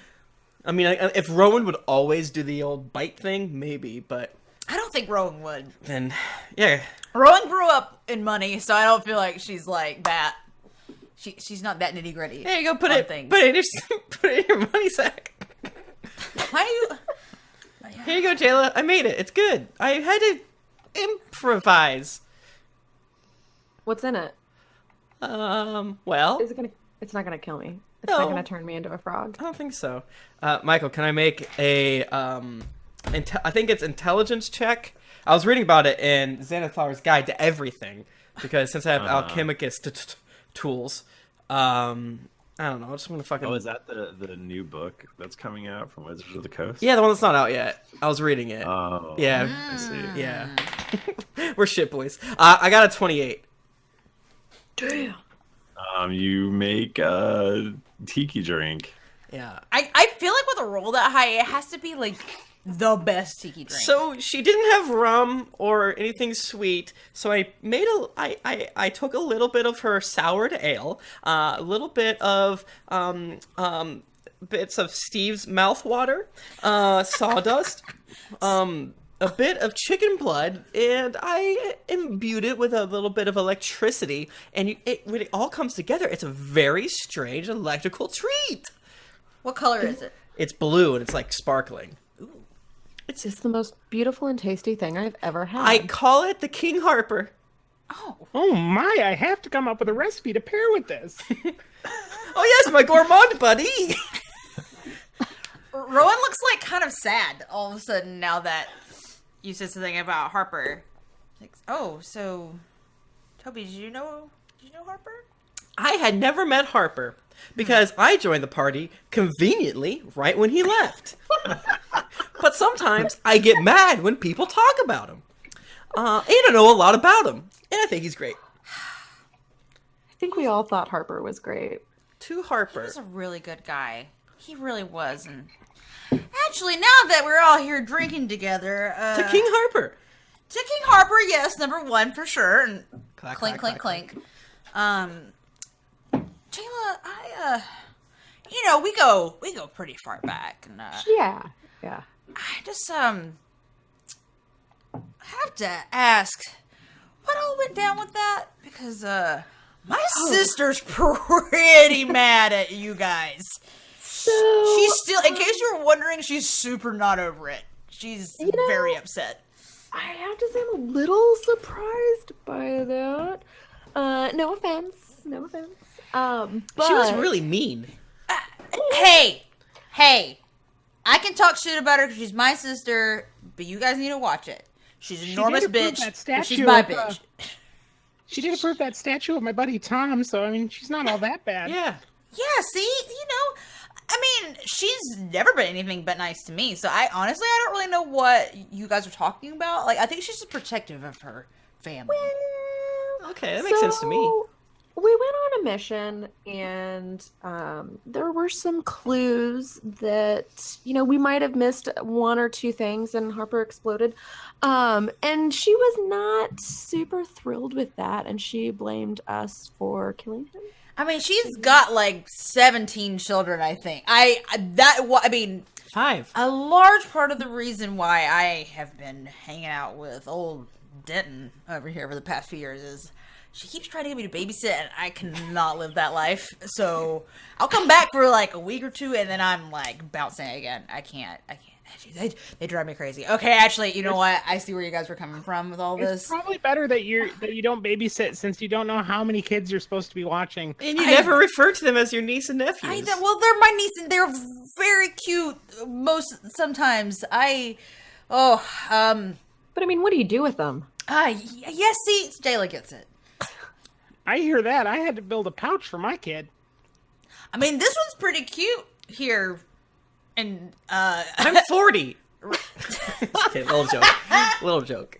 I mean, if Rowan would always do the old bite thing, maybe, but I don't think Rowan would. then, yeah. Rowan grew up in money, so I don't feel like she's like that. She's not that nitty gritty. There you go. Put on it things. in your money sack. Why are you? Here you go, Jaela. I made it. It's good. I had to improvise. What's in it? Well, Is it gonna? It's not gonna kill me. It's No. not gonna turn me into a frog. I don't think so. Michael, can I make a I think it's intelligence check. I was reading about it in Xanathar's Guide to Everything because since I have alchemicus tools, I don't know. I just want to fucking. Oh, is that the new book that's coming out from Wizards of the Coast? Yeah, the one that's not out yet. I was reading it. Oh. Yeah. I see. Yeah. We're shit boys. I got a 28. Damn. You make a tiki drink. Yeah. I feel like with a roll that high, it has to be like the best tiki drink. So she didn't have rum or anything sweet, so I made I took a little bit of her soured ale, a little bit of bits of Steve's mouthwater, sawdust, a bit of chicken blood, and I imbued it with a little bit of electricity, and when it all comes together, it's a very strange electrical treat. What color is it? It's blue and it's like sparkling. It's just the most beautiful and tasty thing I've ever had. I call it the King Harper. Oh, Oh my, I have to come up with a recipe to pair with this. Oh yes, my gourmand buddy. Rowan looks like kind of sad all of a sudden now that you said something about Harper. Like, oh, so Toby, did you know Harper? I had never met Harper because I joined the party conveniently right when he left. But sometimes I get mad when people talk about him. And I know a lot about him, and I think he's great. I think we all thought Harper was great. To Harper. He's a really good guy. He really was. And actually, now that we're all here drinking together, To King Harper. To King Harper, yes, number 1 for sure. And Clack, clink, clack, clink, clack, clink. Jayla, we go pretty far back, and Yeah. I just have to ask, what all went down with that? Because my sister's pretty mad at you guys. So She's still, in case you were wondering, she's super not over it. She's very upset. I have to say I'm a little surprised by that. No offense. But She was really mean. Hey, I can talk shit about her because she's my sister, but you guys need to watch it. She's an She enormous did approve bitch. that But statue she's my of, bitch. She did approve that statue of my buddy Tom, so I mean, she's not all that bad. Yeah. Yeah, see, I mean, she's never been anything but nice to me. So I don't really know what you guys are talking about. Like, I think she's just protective of her family. Okay, that makes sense to me. We went on a mission, and there were some clues that we might have missed one or two things, and Harper exploded. And she was not super thrilled with that, and she blamed us for killing him. I mean, she's got like 17 children, I think. I mean, 5. a large part of the reason why I have been hanging out with old Denton over here for the past few years is she keeps trying to get me to babysit, and I cannot live that life. So I'll come back for like a week or two, and then I'm like bouncing again. I can't. They drive me crazy. Okay, actually, you know what? I see where you guys were coming from with all this. It's probably better that you don't babysit, since you don't know how many kids you're supposed to be watching. And you never refer to them as your niece and nephews. Well, they're my niece, and they're very cute. Sometimes. But I mean, what do you do with them? Yes, see, Jaela gets it. I hear that. I had to build a pouch for my kid. I mean, this one's pretty cute here. And, I'm 40. Just kidding. Little joke.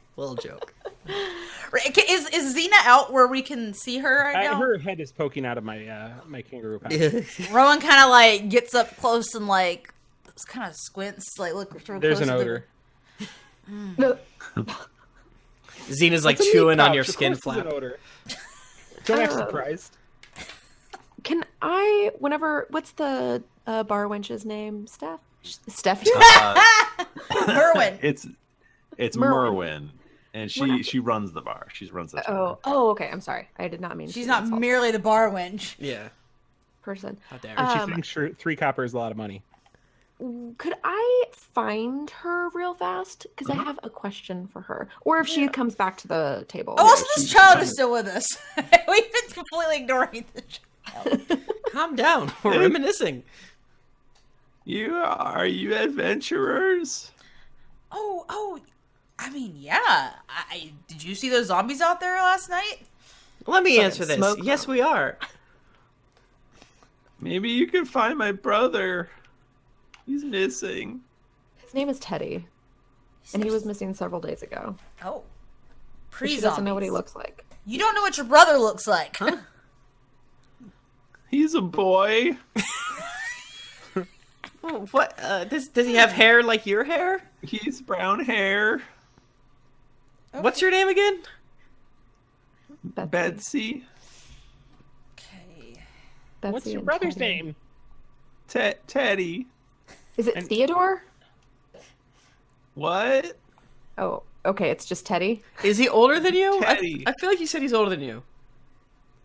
Is Xena out where we can see her right now? Her head is poking out of my my kangaroo pouch. Rowan kind of like gets up close and like kind of squints, like look through. There's an odor. Xena's like It's a chewing meat on your pouch. Of skin course there's flap. an odor. Don't act surprised. Can I, what's the bar wench's name? Steph? Steph? Merwin. It's Merwin, and she runs the bar. She runs the bar. Oh, okay. I'm sorry. I did not mean. She's to not insult merely the bar wench. Yeah. person. How dare And she thinks 3 copper is a lot of money. Could I find her real fast? Because I have a question for her. Or if she comes back to the table. Oh, also this child is still with us. We've been completely ignoring the child. Calm down. We're reminiscing. Are you adventurers? Oh, I mean, yeah. Did you see those zombies out there last night? Let me answer this. smoke Yes, we are. Maybe you can find my brother. He's missing. His name is Teddy. And he was missing several days ago. Oh. But she doesn't know what he looks like. You don't know what your brother looks like. Huh? He's a boy. What? Does he have hair like your hair? He's brown hair. Okay. What's your name again? Betsy. Okay. Betsy What's your and brother's Teddy. name? Teddy. Is it Theodore? What? Oh, okay. It's just Teddy. Is he older than you? Teddy. I feel like you said he's older than you.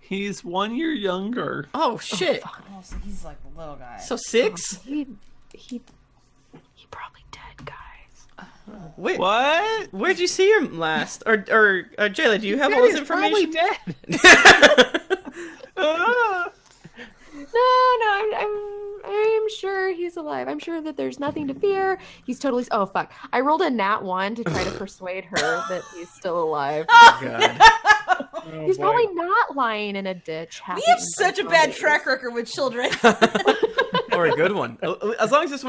He's 1 year younger. Oh, shit. Oh, so he's like the little guy. So 6? He probably dead, guys. Wait, What? where'd you see him last? Or Jaela, do you have all He's this information? probably dead. Ah. No, I'm sure he's alive. I'm sure that there's nothing to fear. He's totally. Oh fuck! I rolled a nat 1 to try to persuade her that he's still alive. God. Oh, He's boy. probably not lying in a ditch. We have such a bad track record with children. Or a good one. As long as this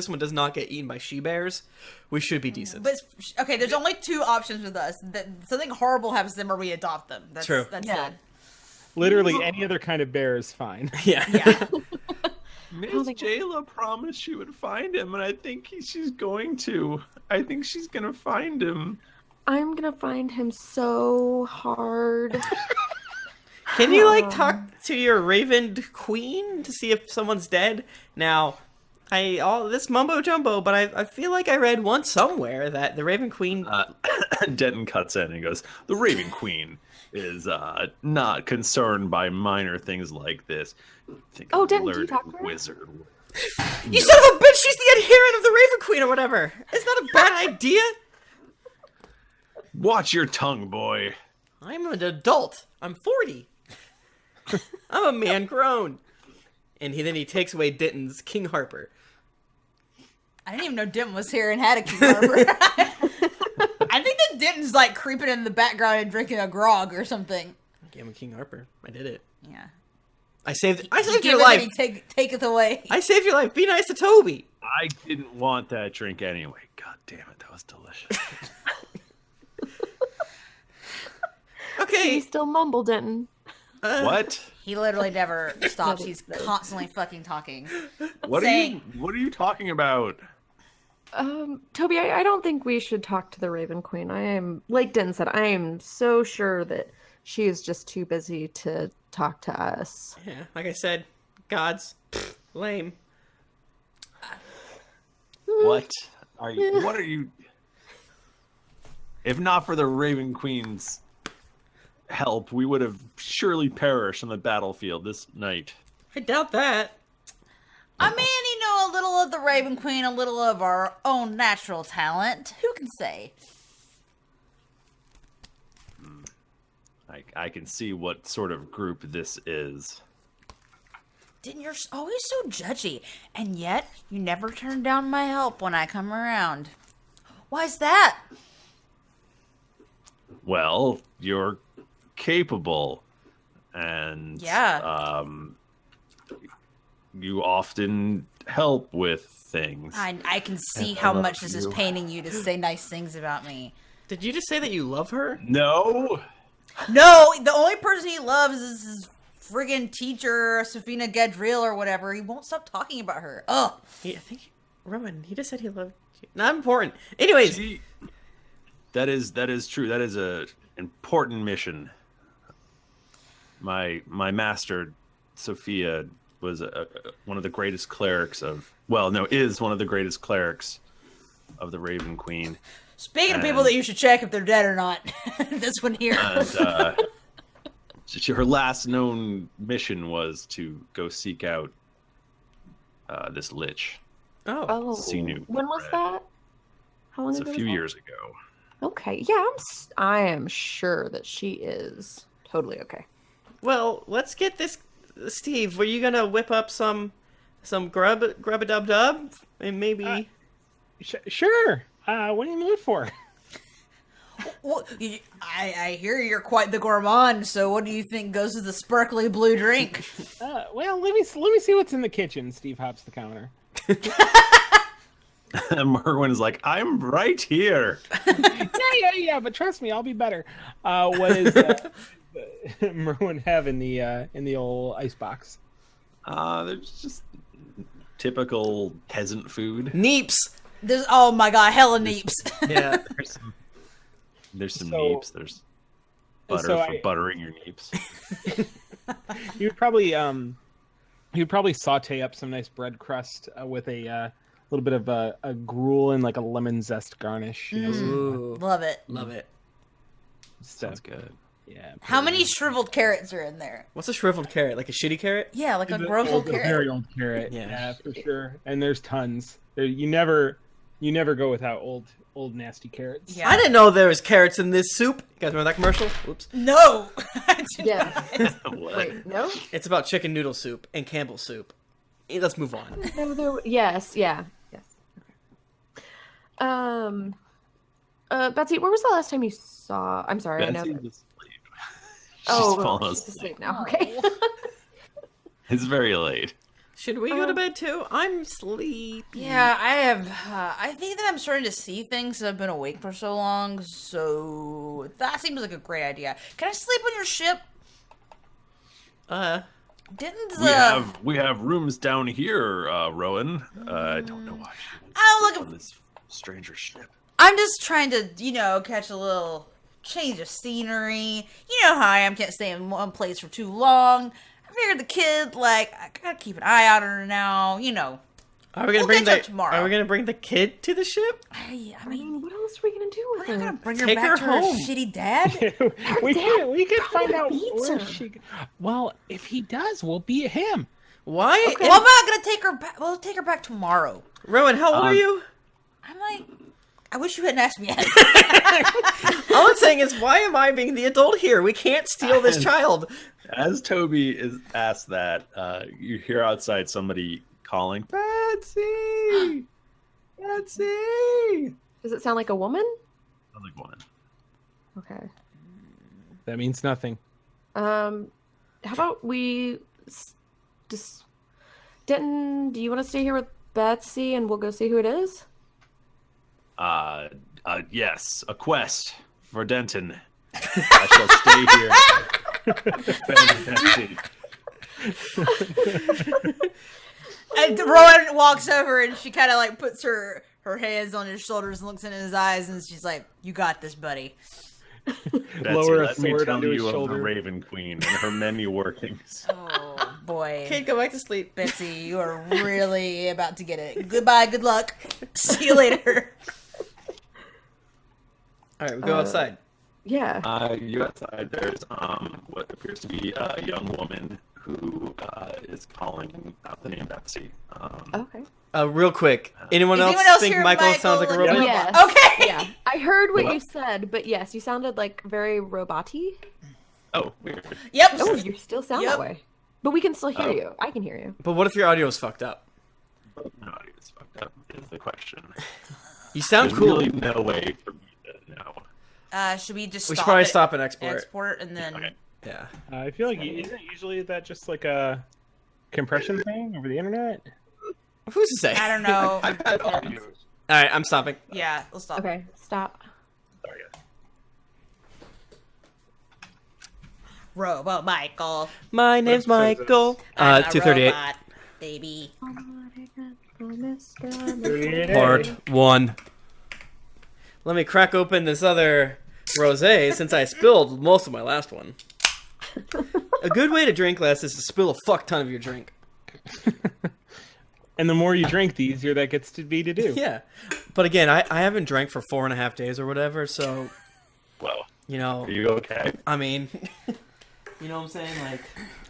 one does not get eaten by she bears, we should be decent. But okay, there's only 2 options with us. That something horrible happens to them, or we adopt them. That's True. That's Yeah. it. Literally any other kind of bear is fine. Yeah. Yeah. Miss think- Jaela promised she would find him, and I think she's going to. I think she's gonna find him. I'm gonna find him so hard. Can you talk to your Raven Queen to see if someone's dead? Now, all this mumbo jumbo, but I feel like I read once somewhere that the Raven Queen. Denton cuts in and goes, "The Raven Queen is not concerned by minor things like this. Think Oh, a Denton, do you learned talk to her? wizard." You son of a bitch! She's the adherent of the Raven Queen or whatever. Is that a bad idea? Watch your tongue, boy. I'm an adult. I'm 40. I'm a man grown. And then he takes away Denton's King Harper. I didn't even know Dim was here and had a King Harbor. just like creeping in the background and drinking a grog or something. Game of King Harper. I did it. Yeah. I saved Give your it life. and he taketh away. I saved your life. Be nice to Toby. I didn't want that drink anyway. God damn it, that was delicious. Okay. You still mumble, Denton. What? He literally never stops. He's constantly fucking talking. What Saying- are you talking about? Toby, I don't think we should talk to the Raven Queen. I am, like Denton said, I am so sure that she is just too busy to talk to us. Yeah, like I said, gods, lame. What are you? If not for the Raven Queen's help, we would have surely perished on the battlefield this night. I doubt that. I mean, a little of the Raven Queen, a little of our own natural talent. Who can say? I can see what sort of group this is. Didn't you're always so judgy, and yet you never turn down my help when I come around. Why's that? Well, you're capable, and you often help with things. I can see how much this is paining you to say nice things about me. Did you just say that you love her? No. No, the only person he loves is his friggin' teacher, Safina Gadril or whatever. He won't stop talking about her. Ugh. I think Rowan. He just said he loved you. Not important. Anyways, that is true. That is a important mission. My master, Sophia, was one of the greatest clerics of. Well, no, is one of the greatest clerics of the Raven Queen. Speaking of people that you should check if they're dead or not, this one here. And, her last known mission was to go seek out this lich. oh, Sinu. When was that? How long It's ago? a was few that? years ago. Okay, yeah, I am sure that she is totally okay. well, let's get this. Steve, were you gonna whip up some grub a dub dub and maybe? Sure. What are you in the mood for? Well, I hear you're quite the gourmand, so what do you think goes with the sparkly blue drink? Well, let me see what's in the kitchen. Steve hops the counter. Merwin is like, I'm right here. Yeah. But trust me, I'll be better. What is Merwin have in the old icebox? There's just typical peasant food. Neeps. Oh my god, hella neeps. Yeah. There's some So- neeps. There's butter so for buttering your neeps. You'd probably saute up some nice bread crust with a little bit of a gruel and like a lemon zest garnish. You know, Ooh, Love it. love it. Sounds good. Yeah. How many shriveled carrots are in there? What's a shriveled carrot? Like a shitty carrot? Yeah, like a The gross old carrot. very old carrot. Yeah. Yeah, for sure. And there's tons. You never go without old nasty carrots. Yeah. I didn't know there was carrots in this soup. You guys remember that commercial? Oops. No! Yeah. What? Wait, no? It's about chicken noodle soup and Campbell's soup. Let's move on. Yes. Betsy, where was the last time you saw? I'm sorry, I know. Betsy That... was asleep. She's Oh, fallen she's asleep. asleep now. Okay. It's very late. Should we go to bed too? I'm sleepy. Yeah, I have. I think that I'm starting to see things that I've been awake for so long, so that seems like a great idea. Can I sleep on your ship? Didn't We have rooms down here, Rowan. I don't know why she would Oh, sleep look, on this stranger ship. I'm just trying to, catch a little change of scenery. You know how I am, can't stay in one place for too long. I figured the kid, I gotta keep an eye out on her now, Are we gonna We'll bring catch up tomorrow. Are we gonna bring the kid to the ship? I I mean, mean, what else are we gonna do with we're not her? gonna bring her Take back her to home. her shitty dad. we could find out beats where her. she. Well, if he does, we'll beat him. Why? Well, I'm not gonna take her back. We'll take her back tomorrow. Rowan, how old are you? I'm like, I wish you hadn't asked me that. All I'm saying is, why am I being the adult here? We can't steal this child. As Toby is asked that, you hear outside somebody calling, Betsy! Betsy! Does it sound like a woman? Sounds like woman. Okay. That means nothing. How about we just Denton, do you want to stay here with Betsy and we'll go see who it is? Yes, a quest for Denton. I shall stay here. Defend Betsy. And Rowan walks over and she kind of like puts her hands on his shoulders and looks into his eyes and she's like, "You got this, buddy." Betsy, Lower a let me sword tell onto his you of shoulder. the Raven Queen and her many workings. Oh boy. Kate, go back to sleep. Betsy, you are really about to get it. Goodbye, good luck. See you later. All right, we go outside. Yeah. You outside, there's what appears to be a young woman who is calling out the name Betsy. Okay. Real quick, anyone Is else anyone else think here Michael sounds like a Michael? robot? Yes. Okay. Yeah. I heard what What? you said, but yes, you sounded like very robot-y. Oh, weird. Yep. Oh, you still sound Yep. that way. But we can still hear Oh. you. I can hear you. But what if your audio is fucked up? No, it's fucked up is the question. You sound There's cool. really no way for me to know. Should we just We should stop probably it, stop and export. export and then Okay. Yeah. I feel like isn't usually that just like a compression thing over the internet? Who's to say? I don't know. I've had audio. All right, I'm stopping. Yeah, let's stop. Okay, stop. Sorry, guys. Robo Michael. My name's Michael. I'm a 238. robot, baby. Part 1. Let me crack open this other rosé since I spilled most of my last one. A good way to drink less is to spill a fuck ton of your drink. And the more you drink, the easier that gets to be to do. Yeah. But again, I haven't drank for 4.5 days or whatever, so, Well, you know, are you okay? I mean, you know what I'm saying? Like,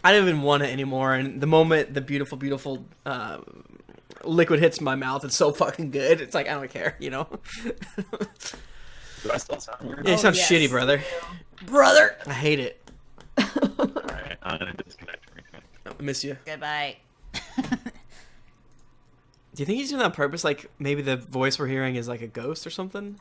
I don't even want it anymore, and the moment the beautiful, beautiful liquid hits my mouth, it's so fucking good. It's like, I don't care, you know? Do I still sound weird? Yeah, it sounds yes. shitty, brother. Brother. I hate it. Alright, I'm gonna disconnect for a second. I miss you. Goodbye. Do you think he's doing that on purpose? Like, maybe the voice we're hearing is like a ghost or something?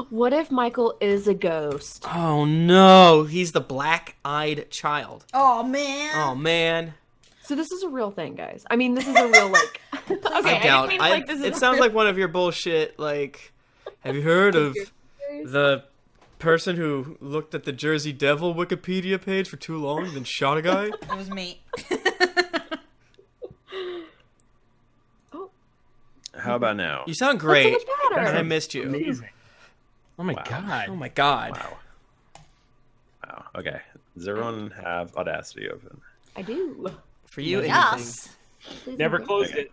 What if Michael is a ghost? Oh no, he's the black-eyed child. Oh man. Oh man. So this is a real thing, guys. I mean, this is a real, like... okay, I doubt. didn't mean, like, this is It a sounds real- like one of your bullshit, like, have you heard of the person who looked at the Jersey Devil Wikipedia page for too long and then shot a guy? It was me. How about now? You sound That's so great, much better. and I missed you. Amazing. Oh my Wow. god. Oh my god. Wow. Wow. Okay. Does everyone have Audacity open? I do. For you, Yes. Please Never don't. closed Okay.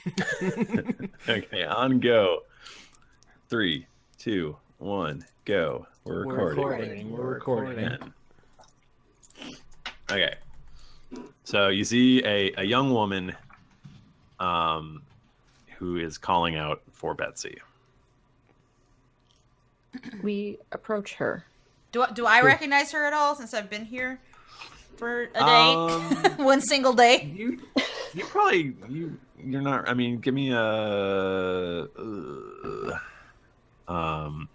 it. Okay, on go. 3, 2, 1, go. We're We're recording. recording. We're recording. And- Okay. So you see a young woman who is calling out for Betsy. We approach her. Do I recognize her at all since I've been here for a day? One single day. You probably you're not. I mean, give me a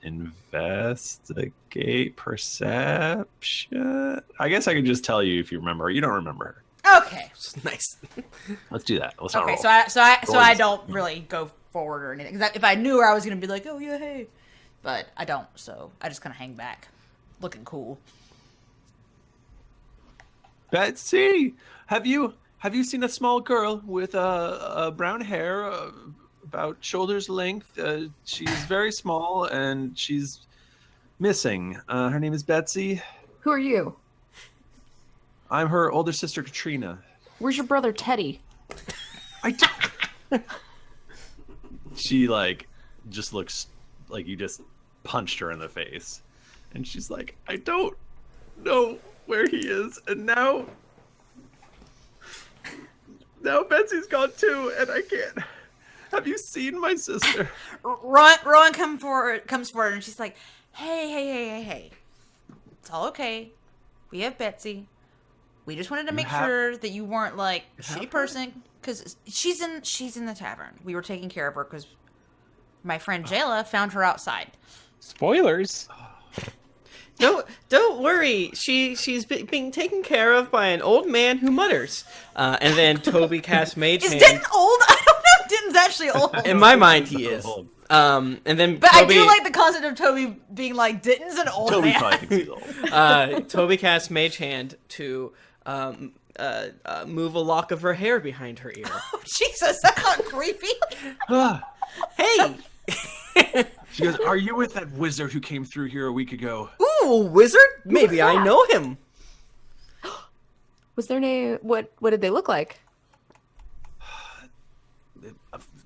investigate perception. I guess I could just tell you if you remember. You don't remember her. Okay. Nice. Let's do that. Let's not Okay. roll. So I Gorgeous. don't really go forward or anything. 'Cause if I knew her, I was gonna be like, oh yeah, hey. But I don't. So I just kind of hang back, looking cool. Betsy, have you seen a small girl with brown hair about shoulder's length? She's very small and she's missing. Her name is Betsy. Who are you? I'm her older sister Katrina. Where's your brother Teddy? She just looks like you just punched her in the face, and she's like, I don't know where he is, and now Betsy's gone too, and I can't. Have you seen my sister? Rowan comes forward, and she's like, hey. It's all okay. We have Betsy. We just wanted to make sure that you weren't like a shitty person, because she's in the tavern. We were taking care of her because my friend Jaela found her outside. Spoilers. Don't worry. She's being taken care of by an old man who mutters. And then Toby casts Mage Is Hand. Denton old? I don't know if Denton's actually old. In my mind, he is. And then But Toby, I do like the concept of Toby being like, Denton's an old Toby man. probably thinks he's old. Toby casts Mage Hand to move a lock of her hair behind her ear. Oh, Jesus, that's not creepy. Hey! She goes, "Are you with that wizard who came through here a week ago?" Ooh, wizard? Maybe I know him. Was their name? What did they look like?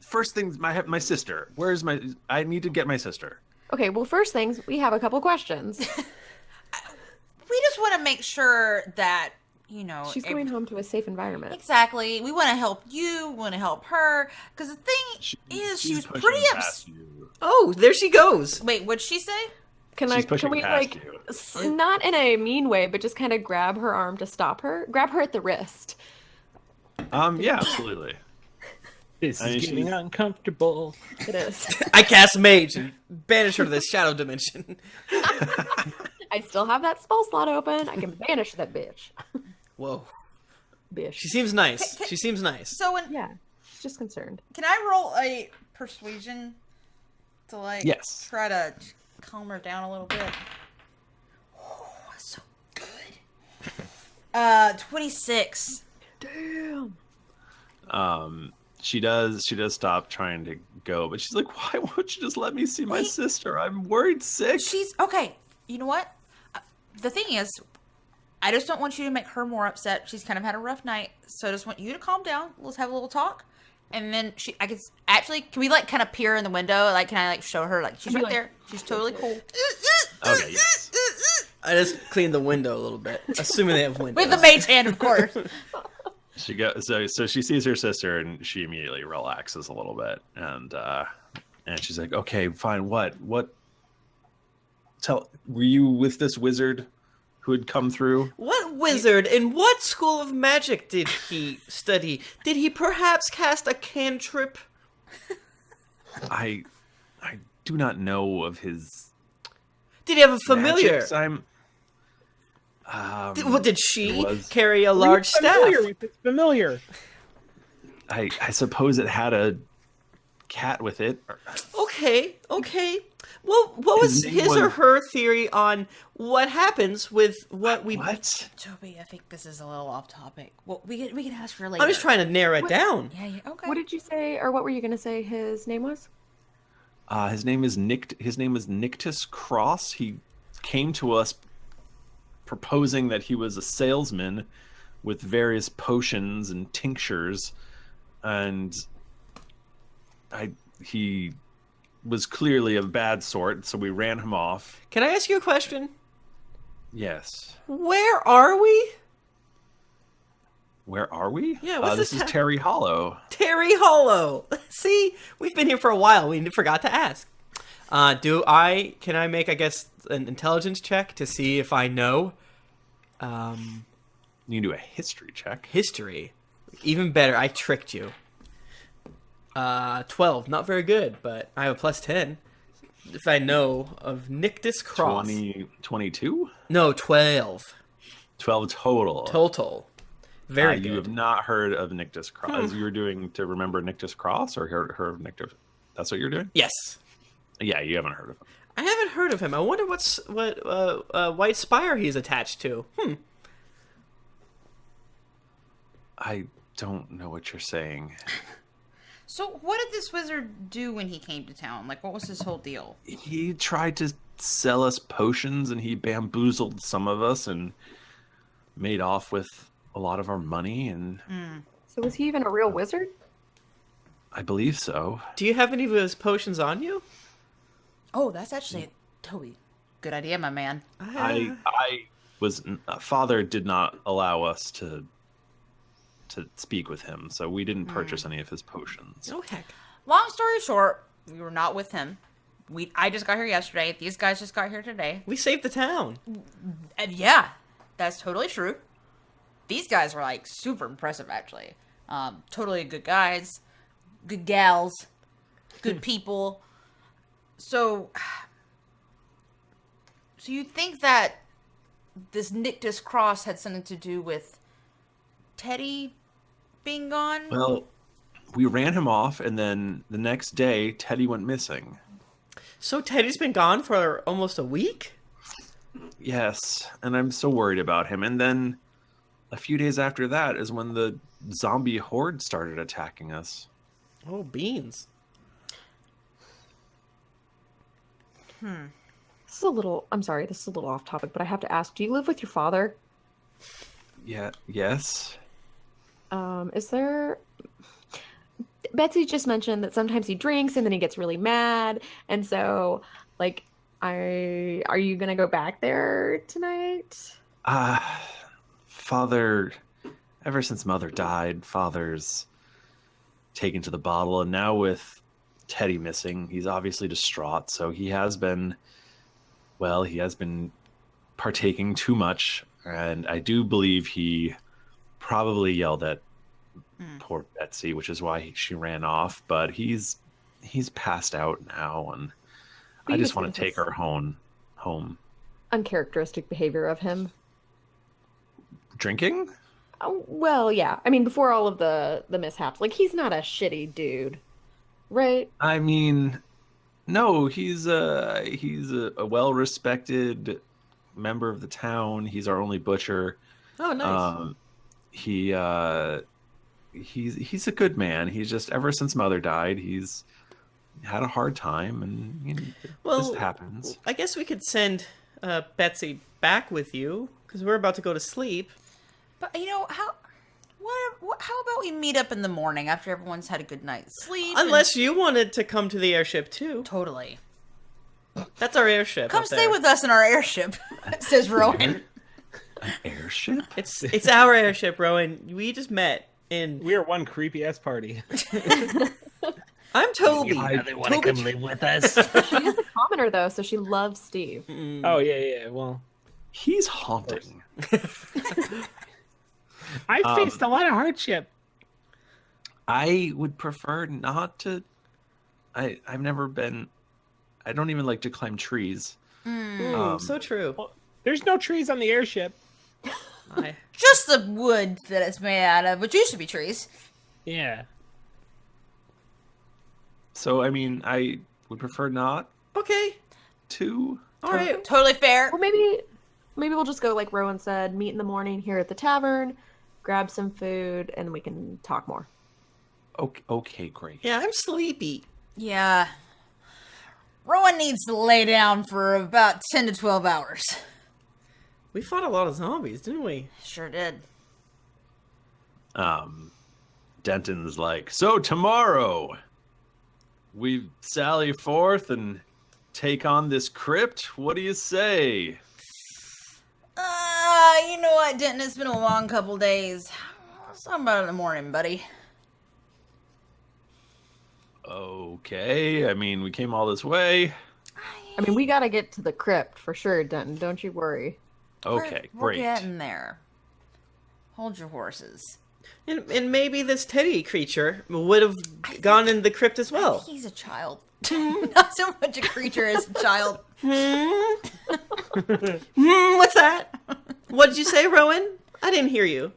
First things, my sister. Where's my? I need to get my sister. Okay, well, first things, we have a couple questions. We just want to make sure that, you know... She's going home to a safe environment. Exactly. We want to help you. We want to help her. Because the thing is, she was pretty upset. Oh, there she goes. Wait, what'd she say? Can we like, not in a mean way, but just kind of grab her arm to stop her? Grab her at the wrist. Yeah, absolutely. This is getting uncomfortable. It is. I cast Mage and banish her to the shadow dimension. I still have that spell slot open. I can banish that bitch. Whoa. Bitch. She seems nice. She seems nice. So Yeah, she's just concerned. can I roll a persuasion to like Yes. try to calm her down a little bit? Oh, so good. 26. Damn. She does stop trying to go, but she's like, "Why won't you just let me see my sister? I'm worried sick." She's okay. You know what? The thing is, I just don't want you to make her more upset. She's kind of had a rough night, so I just want you to calm down. Let's have a little talk, and then can we like kind of peer in the window? Like, can I like show her like she's right there? She's totally cool. Okay, yes. I just cleaned the window a little bit, assuming they have windows. With the mage hand, of course. She goes, so she sees her sister and she immediately relaxes a little bit, and she's like, "Okay, fine. What? Were you with this wizard who had come through?" What wizard in what school of magic did he study? Did he perhaps cast a cantrip? I do not know of his. Did he have a familiar? magics. Did she was- carry a large staff? Familiar with this familiar. I suppose it had a cat with it. Okay. Well, what was His name his or was- her theory on what happens with what we... What? Toby, I think this is a little off topic. Well, we can ask her later. I'm just trying to narrow it down. Yeah. Okay. What did you say, or what were you going to say his name was? His name is Nictus Cross. He came to us proposing that he was a salesman with various potions and tinctures, and he was clearly of bad sort, so we ran him off. Can I ask you a question? Yes. Where are we? Where are we? Yeah, what's this this is Terry Hollow. Terry Hollow. See, we've been here for a while. We forgot to ask. Can I make, I guess, an intelligence check to see if I know? You can do a history check. History. Even better, I tricked you. 12, not very good, but I have a plus 10. If I know of Nictus Cross. 22? No, 12. 12 total. Total. Very good. You have not heard of Nictus Cross. You were doing to remember Nictus Cross, or heard of Nictus? That's what you're doing? Yes. Yeah, you haven't heard of him. I haven't heard of him. I wonder what White Spire he's attached to. I don't know what you're saying. So, what did this wizard do when he came to town? Like, what was his whole deal? He tried to sell us potions, and he bamboozled some of us and made off with a lot of our money, and So was he even a real wizard? I believe so. Do you have any of his potions on you? Oh, that's actually Toby. Good idea, my man. I was father did not allow us to speak with him, so we didn't purchase any of his potions. Oh, heck. Long story short, we were not with him. I just got here yesterday. These guys just got here today. We saved the town. And yeah, that's totally true. These guys were like super impressive, actually. Totally good guys, good gals, good people. So So you think that this Nictus Cross had something to do with Teddy being gone? Well, we ran him off, and then the next day, Teddy went missing. So Teddy's been gone for almost a week? Yes, and I'm so worried about him. And then a few days after that is when the zombie horde started attacking us. Oh, beans. This is a little, I'm sorry, this is a little off topic, but I have to ask, do you live with your father? Yeah, yes. Is there... Betsy just mentioned that sometimes he drinks and then he gets really mad, and so, like, are you gonna go back there tonight? Father, ever since Mother died, Father's taken to the bottle, and now with Teddy missing, he's obviously distraught, so he has been partaking too much, and I do believe he probably yelled at poor Betsy, which is why she ran off, but he's passed out now, and I just want to take her home. Uncharacteristic behavior of him. Drinking? Oh, well, yeah. I mean, before all of the mishaps, like, he's not a shitty dude, right? I mean, no, he's a well-respected member of the town. He's our only butcher. Oh, nice. He's a good man. He's just, ever since Mother died, he's had a hard time, and this happens. I guess we could send Betsy back with you, because we're about to go to sleep. But how about we meet up in the morning after everyone's had a good night's sleep? Unless you wanted to come to the airship too. Totally. That's our airship. Come stay with us in our airship, says Rowan. An airship? It's our airship, Rowan. We just met in. We are one creepy ass party. I'm Toby. They want to come live with us. She is a commoner, though, so she loves Steve. Oh yeah. Well, He's haunting. I faced a lot of hardship. I would prefer not to. I've never been. I don't even like to climb trees. So true. Well, there's no trees on the airship. Just the wood that it's made out of, which used to be trees. Yeah. So I mean, I would prefer not Okay. to. All right. Totally fair. Well, maybe we'll just go, like Rowan said, meet in the morning here at the tavern, grab some food, and we can talk more. Okay, great. Yeah, I'm sleepy. Yeah. Rowan needs to lay down for about 10 to 12 hours. We fought a lot of zombies, didn't we? Sure did. Denton's like, so tomorrow we sally forth and take on this crypt. What do you say? You know what, Denton? It's been a long couple days. Let's talk about it in the morning, buddy. Okay, I mean, we came all this way. I mean, we gotta get to the crypt for sure, Denton. Don't you worry. Okay, We're great. getting there. Hold your horses. And maybe this Teddy creature would have gone in the crypt as well. He's a child. Not so much a creature as a child. What's that? What did you say, Rowan? I didn't hear you.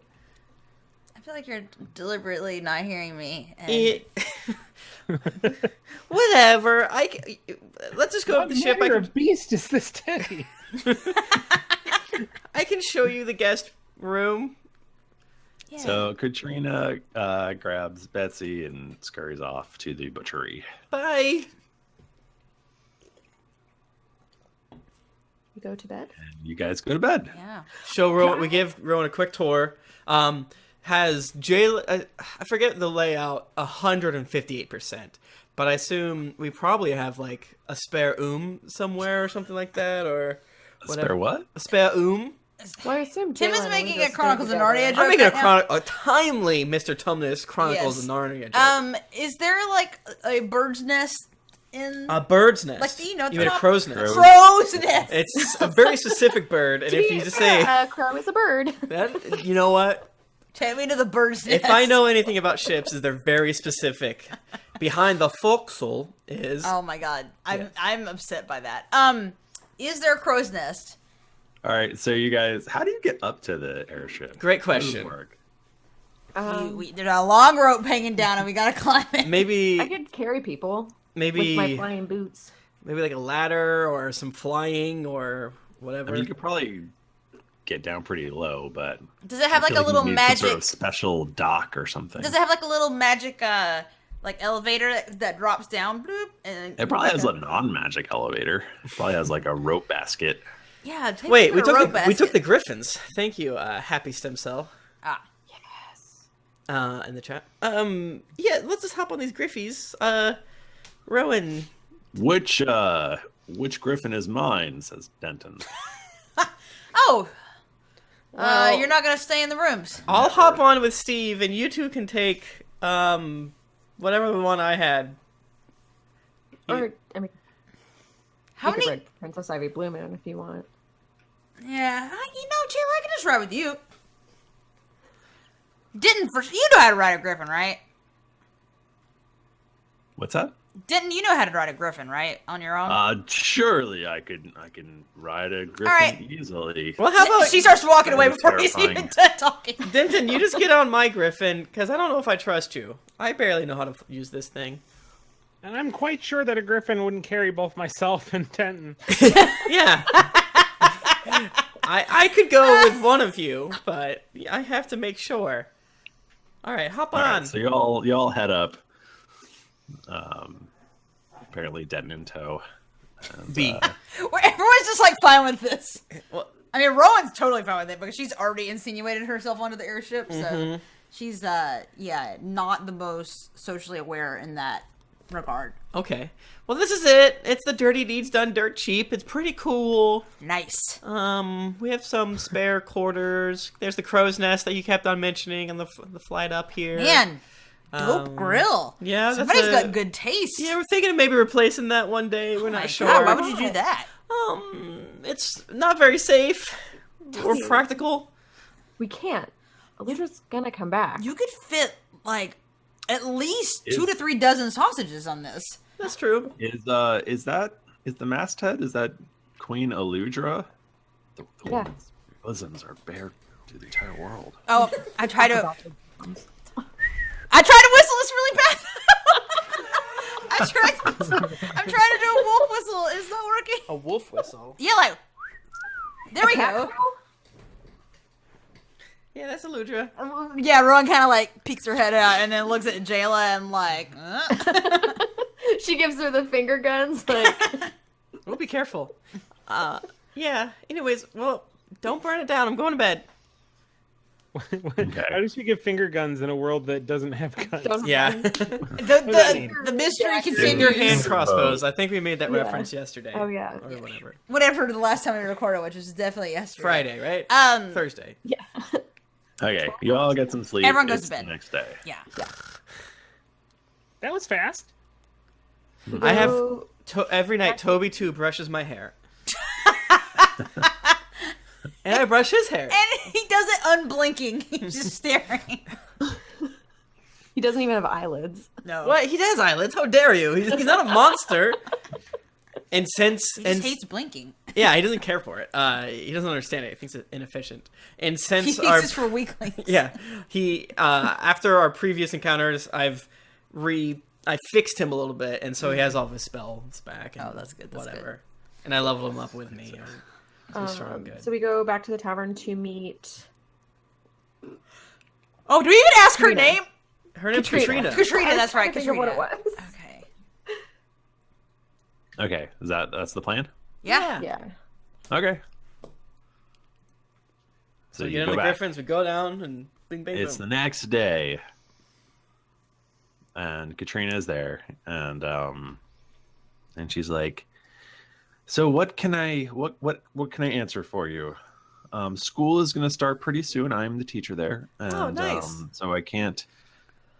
I feel like you're deliberately not hearing me. And Whatever. Let's just go up What the ship. manner of beast is this Teddy? I can show you the guest room. yeah. So Katrina grabs Betsy and scurries off to the butchery. Bye. You go to bed? And you guys go to bed. Yeah. Show Rowan. We give Rowan a quick tour. Has Jaela? I forget the layout. 158%. But I assume we probably have like a spare somewhere or something like that, or whatever. Spare what? A spare Well, I assume Tim is Jaela making only a goes Chronicles of together. Narnia joke. I'm making right now. a timely Mr. Tumnus Chronicles Yes. of Narnia joke. Is there like a bird's nest in A bird's nest. like you mean a top- crow's nest? crow's nest? It's a very specific bird, and if you just say A crow is a bird. that, you know what? Take me to the bird's nest. If I know anything about ships, is they're very specific. Behind the forecastle is Oh my god, I'm upset by that. Is there a crow's nest? All right, so you guys, how do you get up to the airship? Great How does it question. work? There's a long rope hanging down, and we gotta climb it. Maybe, I could carry people maybe, with my flying boots. maybe like a ladder or some flying or I whatever. mean, you could probably get down pretty low, but Does it have I like feel a little you need some magic? sort of special dock or something. Does it have like a little magic, like elevator that drops down? Bloop, and It probably has a non-magic elevator. It probably has like a rope basket. Yeah. Take Wait, me we to a took rope the, we took basket. the griffins. Thank you, Happy Stem Cell. Ah. Yes. In the chat. Yeah, let's just hop on these griffies. Rowan. Which griffin is mine? Says Denton. Oh. Well- You're not gonna stay in the rooms. I'll hop on with Steve, and you two can take whatever the one I had. Or I mean, How you could many? ride Princess Ivy Blue Moon if you want. Yeah, you know, Jaela, I can just ride with you. You know how to ride a griffin, right? What's that? Didn't you know how to ride a griffin, right? On your own? Surely I can ride a griffin right. easily. Well, how about She starts walking away That's before he's terrifying. even done talking. Denton? You just get on my griffin, because I don't know if I trust you. I barely know how to use this thing. And I'm quite sure that a griffin wouldn't carry both myself and Denton. Yeah. I could go with one of you, but I have to make sure. All right, hop All on. right, so y'all head up. Apparently Denton in tow. And, B. Where everyone's just like fine with this. Well, I mean, Rowan's totally fine with it because she's already insinuated herself onto the airship, so Mm-hmm. she's not the most socially aware in that regard. okay. Well, this is it. It's the Dirty Deeds Done Dirt Cheap. It's pretty cool. Nice. We have some spare quarters. There's the crow's nest that you kept on mentioning on the flight up here. Man, dope grill. yeah, that's Somebody's a- got good taste. Yeah, we're thinking of maybe replacing that one day. We're Oh my not sure. God, why would you do that? It's not very safe or practical. We can't. Aludra's gonna come back. You could fit like at least 2 to 3 dozen sausages on this. That's true. Is the masthead? Is that Queen Aludra? The Yeah. woman's bosoms are bare to the entire world. Oh, I try to whistle this really bad. I'm trying to do a wolf whistle. It's not working. A wolf whistle. Yeah, like there we go. Yeah, that's Aludra. Yeah, Rowan kind of like peeks her head out and then looks at Jaela and like. She gives her the finger guns. Like, We'll be careful. Yeah. Anyways, well, don't burn it down. I'm going to bed. Okay. How does she get finger guns in a world that doesn't have guns? don't Yeah. The mystery Finger continues. hand crossbows. I think we made that Yeah. reference yesterday. oh yeah. Or whatever. Whatever the last time we recorded, which was definitely yesterday. Friday, right? Thursday. Yeah. Okay, you all get some sleep. Everyone goes It's to bed. the next day. Yeah. That was fast. I have So- every night Toby too brushes my hair. And I brush his hair. And he does it unblinking. He's just staring. He doesn't even have eyelids. No. What? He does eyelids. How dare you? He's not a monster. And since He just hates blinking. yeah, he doesn't care for it. He doesn't understand it. He thinks it's inefficient. And He since thinks our it's for weaklings. yeah, he after our previous encounters, I fixed him a little bit, and so he has all of his spells back. And Oh, that's good, that's whatever. And I leveled him up with me. So he's strong and good. So we go back to the tavern to meet. Oh, do we even ask her Katrina. name? Her name's Katrina. Katrina. Katrina, that's right. I think of what it Katrina. was. Okay. Okay, that's the plan? Yeah. Yeah. Okay. So So we you get in go the back. Griffins, we go down, and bing, bang, It's the boom. next day, and Katrina is there, and she's like, "So what can I answer for you? School is going to start pretty soon. I'm the teacher there, and Oh, nice. so I can't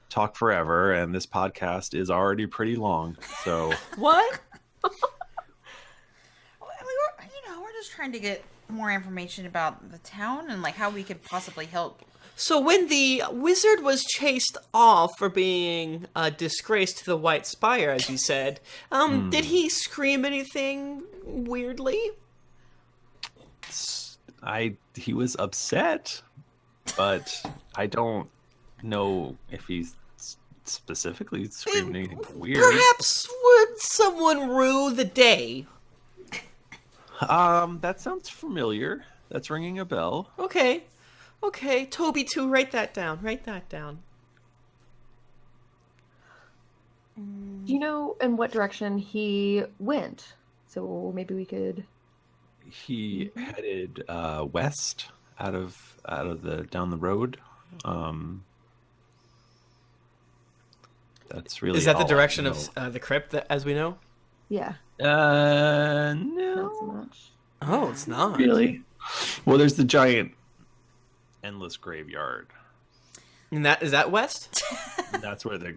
talk forever. And this podcast is already pretty long, so What? We're just trying to get more information about the town and like how we could possibly help. So when the wizard was chased off for being a disgrace to the White Spire, as you said, did he scream anything weirdly? He was upset, but I don't know if he's specifically screaming anything weird. Perhaps would someone rue the day? That sounds familiar. That's ringing a bell. Okay. Toby, too. Write that down. Do you know in what direction he went? So maybe we could. He headed west out of the down the road. That's really. Is that the all I direction know. of the crypt, as we know? Yeah. No. Not so much. Oh, it's not. Really? Well, there's the giant, endless graveyard. And is that west? That's where the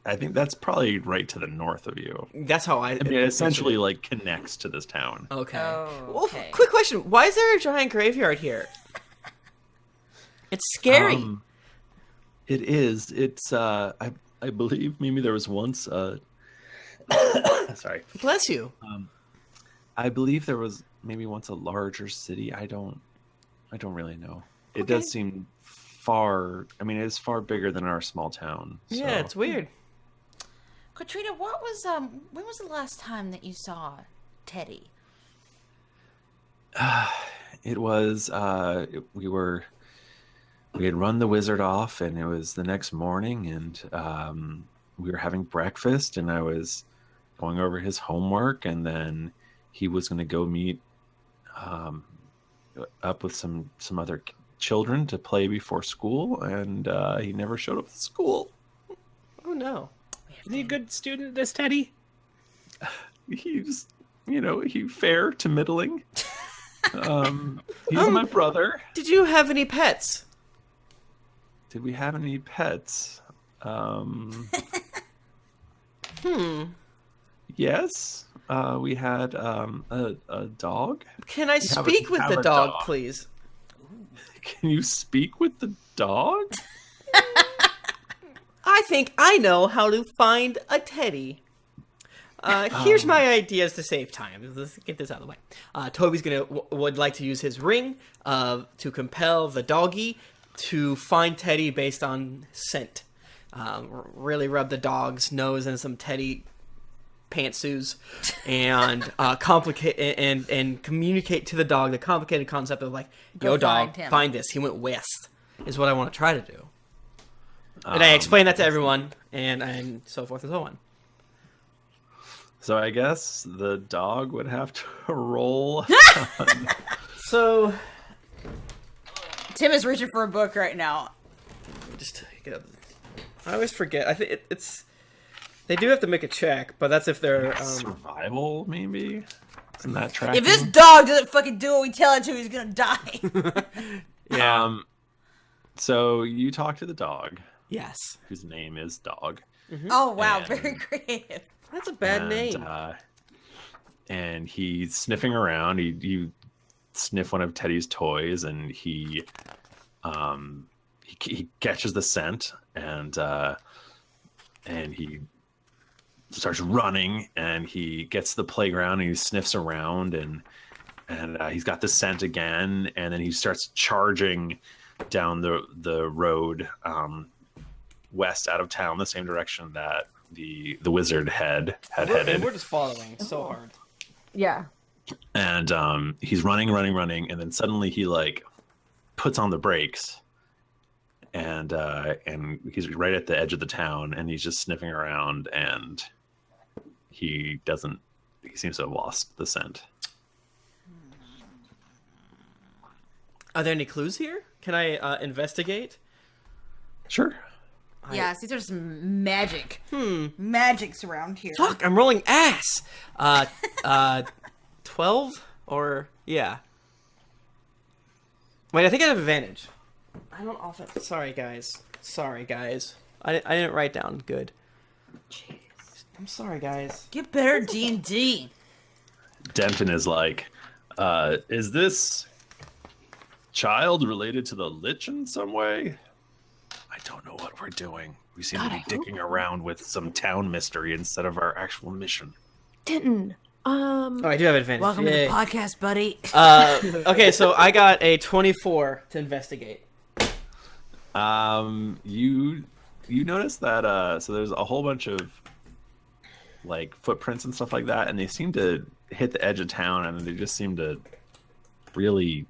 I think that's probably right to the north of you. That's how I mean, it essentially like connects to this town. Okay. Oh, Well, okay. quick question: why is there a giant graveyard here? It's scary. It is. It's. I believe maybe there was once. Sorry. Bless you. I believe there was maybe once a larger city. I don't really know. It Okay. does seem far. I mean, it is far bigger than our small town. So. Yeah, it's weird. Katrina, what was when was the last time that you saw Teddy? It was. We had run the wizard off, and it was the next morning, and we were having breakfast, and I was going over his homework, and then he was going to go meet up with some other children to play before school, and he never showed up at school. Oh no. Is he a good student, this Teddy? He's, he fair to middling. He's my brother. Did you have any pets? Did we have any pets? Yes. We had a dog. Can I have speak with have the a dog, dog. please? Can you speak with the dog? I think I know how to find a teddy. Here's my ideas to save time. Let's get this out of the way. Toby's would like to use his ring to compel the doggy to find Teddy based on scent. Really rub the dog's nose in some Teddy pantsuits and complicate and communicate to the dog the complicated concept of like, Go yo dog, find him. find this. He went west. Is what I want to try to do. And I explain that to everyone, and so forth and so on. So I guess the dog would have to roll. So, Tim is reaching for a book right now. just take it. I always forget. I think it's. They do have to make a check, but that's if they're. Survival, maybe? Isn't that tracking? If this dog doesn't fucking do what we tell it to, he's gonna die. Yeah. So you talk to the dog, Yes. whose name is Dog. Oh wow, And- very creative. That's a bad name. And he's sniffing around. You sniff one of Teddy's toys, and he catches the scent, and he starts running, and he gets to the playground, and he sniffs around, and he's got the scent again, and then he starts charging down the road west out of town, the same direction that the wizard had headed. We're just following so hard. Yeah. And he's running, and then suddenly he like puts on the brakes, and he's right at the edge of the town, and he's just sniffing around, and he seems to have lost the scent. Are there any clues here? Can I investigate? Sure. Yeah, see, there's some magic. Magic's around here. Fuck, I'm rolling ass. 12 or yeah. Wait, I think I have advantage. I don't often. Sorry, guys. I didn't write down good. Jeez. I'm sorry, guys. Get better D&D. Denton is like, is this child related to the Lich in some way? I don't know what we're doing. We seem to be dicking around with some town mystery instead of our actual mission. Denton, Oh, I do have advantage. Welcome to Yay. the podcast, buddy. Okay, so I got a 24 to investigate. You notice that so there's a whole bunch of like footprints and stuff like that, and they seem to hit the edge of town, and they just seem to really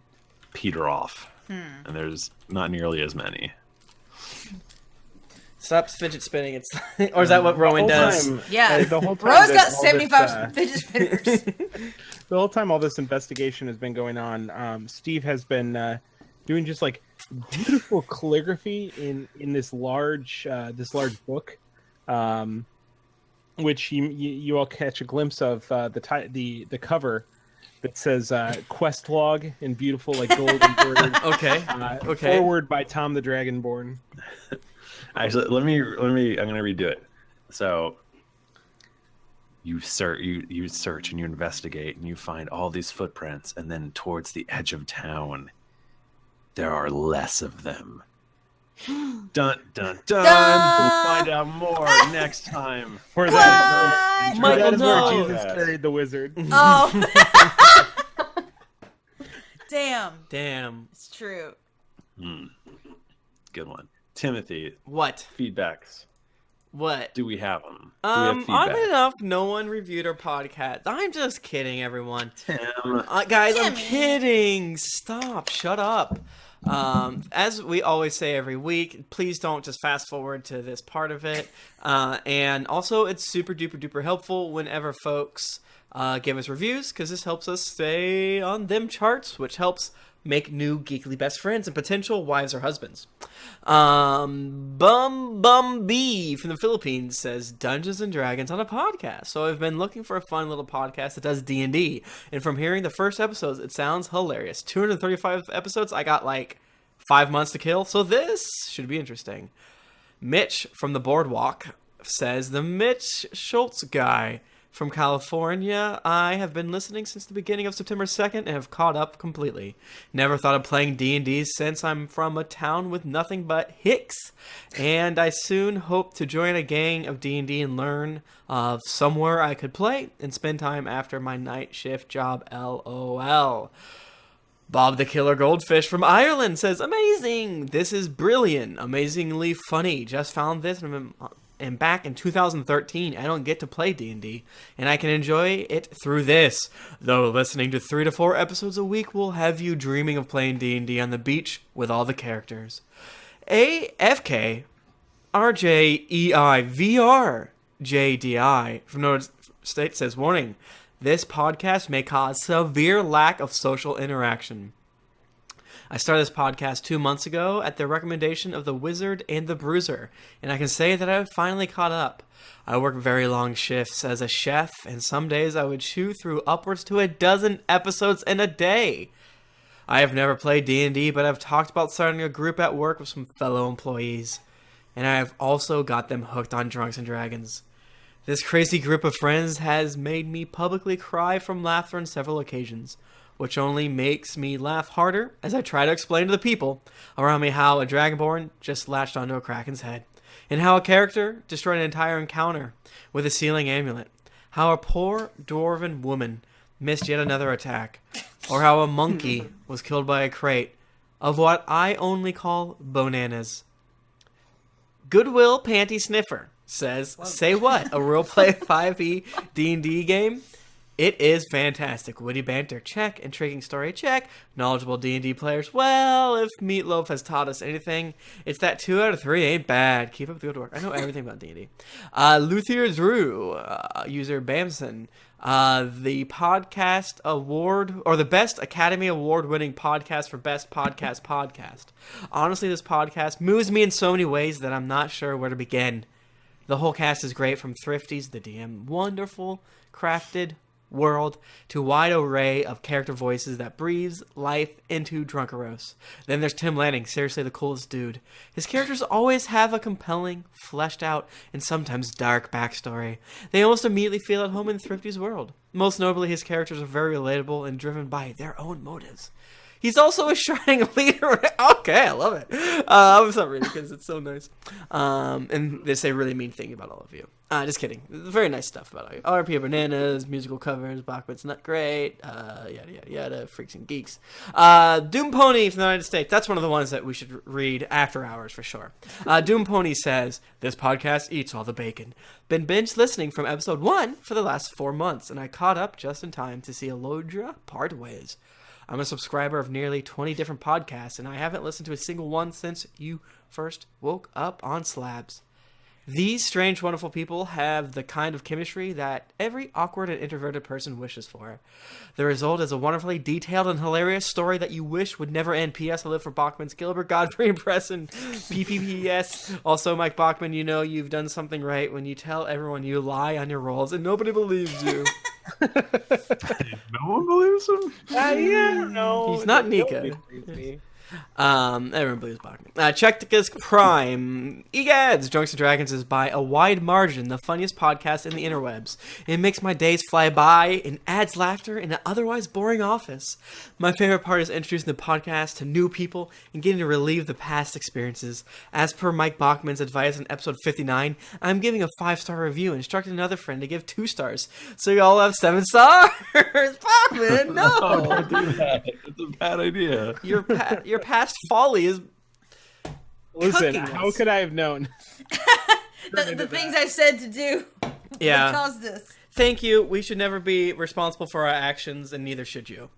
peter off. And there's not nearly as many. Stop fidget spinning. It's or is that what Rowan does? Yeah. The whole time Ro's that got all 75 fidget spinners. The whole time all this investigation has been going on, Steve has been doing just like beautiful calligraphy in this large book, which you all catch a glimpse of the cover that says quest log in beautiful like gold embroidered. Okay. Okay. Forward by Tom the Dragonborn. Actually, let me. I'm gonna redo it. So you search and you investigate and you find all these footprints, and then towards the edge of town, there are less of them. Dun dun dun! We'll find out more next time. For that, Michael, that is where no. Jesus carried the wizard. Oh. Damn. It's true. Good one, Timothy. What? Feedbacks. What? Do we have them? Do we have feedback? Oddly enough, no one reviewed our podcast. I'm just kidding, everyone. Tim. Guys, I'm Timmy. kidding. Stop. Shut up. As we always say every week, please don't just fast forward to this part of it. And also, it's super duper duper helpful whenever folks give us reviews, because this helps us stay on them charts, which helps make new geekly best friends and potential wives or husbands. Bum B from the Philippines says Dungeons and Dragons on a podcast. So I've been looking for a fun little podcast that does D&D, and from hearing the first episodes, it sounds hilarious. 235 episodes. I got like 5 months to kill, so this should be interesting. Mitch from the Boardwalk says the Mitch Schultz guy from California. I have been listening since the beginning of September 2nd and have caught up completely. Never thought of playing D&D since I'm from a town with nothing but hicks, and I soon hope to join a gang of D&D and learn of somewhere I could play and spend time after my night shift job. LOL. Bob the Killer Goldfish from Ireland says, amazing! This is brilliant, amazingly funny. Just found this and back in 2013, I don't get to play D&D, and I can enjoy it through this. Though listening to 3 to 4 episodes a week will have you dreaming of playing D&D on the beach with all the characters. AFK RJEIVR JDI from North State says, warning, this podcast may cause severe lack of social interaction. I started this podcast 2 months ago at the recommendation of the Wizard and the Bruiser, and I can say that I've finally caught up. I work very long shifts as a chef, and some days I would chew through upwards to a dozen episodes in a day. I have never played D&D, but I've talked about starting a group at work with some fellow employees, and I have also got them hooked on Drunks and Dragons. This crazy group of friends has made me publicly cry from laughter on several occasions, which only makes me laugh harder as I try to explain to the people around me how a Dragonborn just latched onto a Kraken's head, and how a character destroyed an entire encounter with a sealing amulet, how a poor dwarven woman missed yet another attack, or how a monkey was killed by a crate of what I only call bonanas. Goodwill Panty Sniffer says, say what, a roleplay 5e D&D game? It is fantastic. Witty banter, check. Intriguing story, check. Knowledgeable D&D players, well, if Meatloaf has taught us anything, it's that 2 out of 3 ain't bad. Keep up the good work. I know everything about D&D. Luthier Drew, user Bamson, the podcast award, or the best Academy Award winning podcast for best podcast. Honestly, this podcast moves me in so many ways that I'm not sure where to begin. The whole cast is great, from Thrifties, the DM, wonderful, crafted world, to wide array of character voices that breathes life into Drunkaros. Then there's Tim Lanning, seriously the coolest dude. His characters always have a compelling, fleshed out, and sometimes dark backstory. They almost immediately feel at home in Thrifty's world. Most notably, his characters are very relatable and driven by their own motives. He's also a shining leader. Okay, I love it. I'm sorry because it's so nice. And they say really mean thing about all of you. Just kidding. Very nice stuff about you. RP Bananas, musical covers, Bachmann's not great, yada, yada, yada, freaks and geeks. Doom Pony from the United States. That's one of the ones that we should read after hours for sure. Doom Pony says, this podcast eats all the bacon. Been binge listening from episode 1 for the last 4 months, and I caught up just in time to see Elodra part ways. I'm a subscriber of nearly 20 different podcasts, and I haven't listened to a single one since you first woke up on Slabs. These strange, wonderful people have the kind of chemistry that every awkward and introverted person wishes for. The result is a wonderfully detailed and hilarious story that you wish would never end. P.S. I live for Bachmann's Gilbert Godfrey impression. PPPS. Also, Mike Bachmann, you know you've done something right when you tell everyone you lie on your rolls and nobody believes you. No one believes him? Yeah, no. He's not Nika. Everyone believes Bachmann. Check the Prime. Egads! Drunks and Dragons is by a wide margin the funniest podcast in the interwebs. It makes my days fly by and adds laughter in an otherwise boring office. My favorite part is introducing the podcast to new people and getting to relive the past experiences. As per Mike Bachmann's advice in episode 59, I'm giving a 5-star review and instructing another friend to give 2 stars. So you all have 7 stars! Bachmann, no! No, don't do that. It's a bad idea. Your past folly is... Listen, cooking how us. could I have known? The things I said to do Yeah. caused this. Thank you. We should never be responsible for our actions, and neither should you.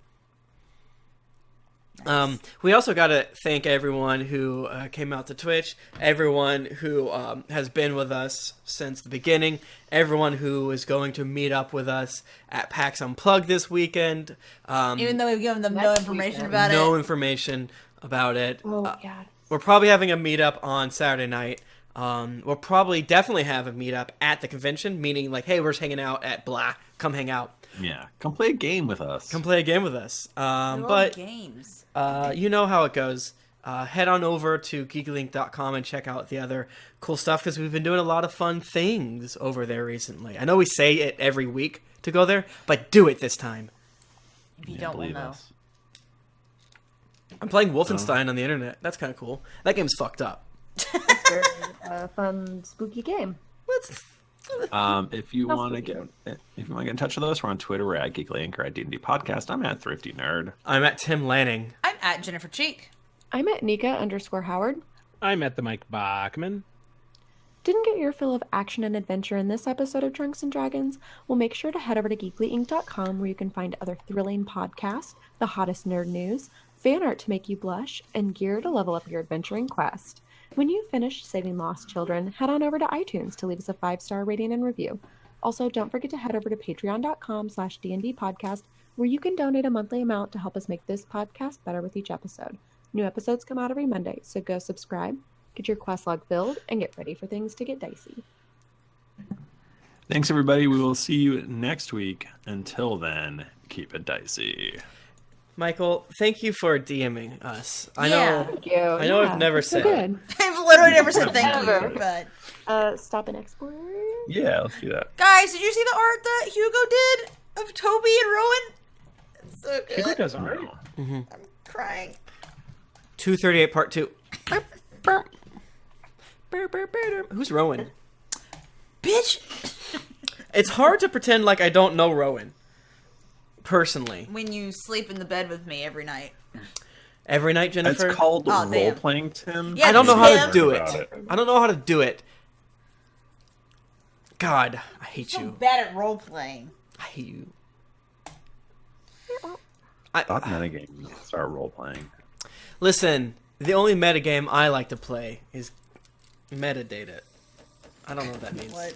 We also got to thank everyone who came out to Twitch, everyone who has been with us since the beginning, everyone who is going to meet up with us at PAX Unplugged this weekend. Even though we've given them no Next information weekend. about No it. information about it. Oh, God. We're probably having a meetup on Saturday night. We'll probably definitely have a meetup at the convention, meaning like, hey, we're just hanging out at blah, come hang out. Yeah, come play a game with us. Come play a game with us. They're all But games. you know how it goes. Head on over to GeeklyInc.com and check out the other cool stuff because we've been doing a lot of fun things over there recently. I know we say it every week to go there, but do it this time. If you Yeah, don't, we'll believe know. us. I'm playing Wolfenstein on the internet. That's kind of cool. That game's fucked up. Very fun, spooky game. If you want to get in touch with us, we're on Twitter. We're at GeeklyInc or at D&D Podcast. I'm at Thrifty Nerd. I'm at Tim Lanning. I'm at Jennifer Cheek. I'm at Nika_Howard. I'm at the Mike Bachmann. Didn't get your fill of action and adventure in this episode of Drunks and Dragons? Well, make sure to head over to GeeklyInc.com where you can find other thrilling podcasts, the hottest nerd news, fan art to make you blush, and gear to level up your adventuring quest. When you've finished saving lost children, head on over to iTunes to leave us a 5-star rating and review. Also, don't forget to head over to patreon.com/DND podcast where you can donate a monthly amount to help us make this podcast better with each episode. New episodes come out every Monday, so go subscribe, get your quest log filled, and get ready for things to get dicey. Thanks, everybody. We will see you next week. Until then, keep it dicey. Michael, thank you for DMing us. I Yeah. know Thank you. I know I've never that's so said good. I've literally never said thank Never. you, but Stop and export. Yeah, let's do that. guys, did you see the art that Hugo did of Toby and Rowan? It's so Hugo good. does art. I'm crying. 238 Part 2. Who's Rowan? Bitch! It's hard to pretend like I don't know Rowan. Personally. When you sleep in the bed with me every night. Every night, Jennifer? It's called Oh, damn. role-playing, Tim. Yeah, I don't know how to Tim. do it. About it. I don't know how to do it. God, I hate So you. bad at role playing. I hate you. Stop metagaming. Start role-playing. Listen, the only metagame I like to play is metadata. I don't know what that means. What?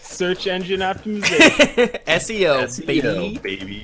Search engine optimization. SEO, SEO, baby. baby.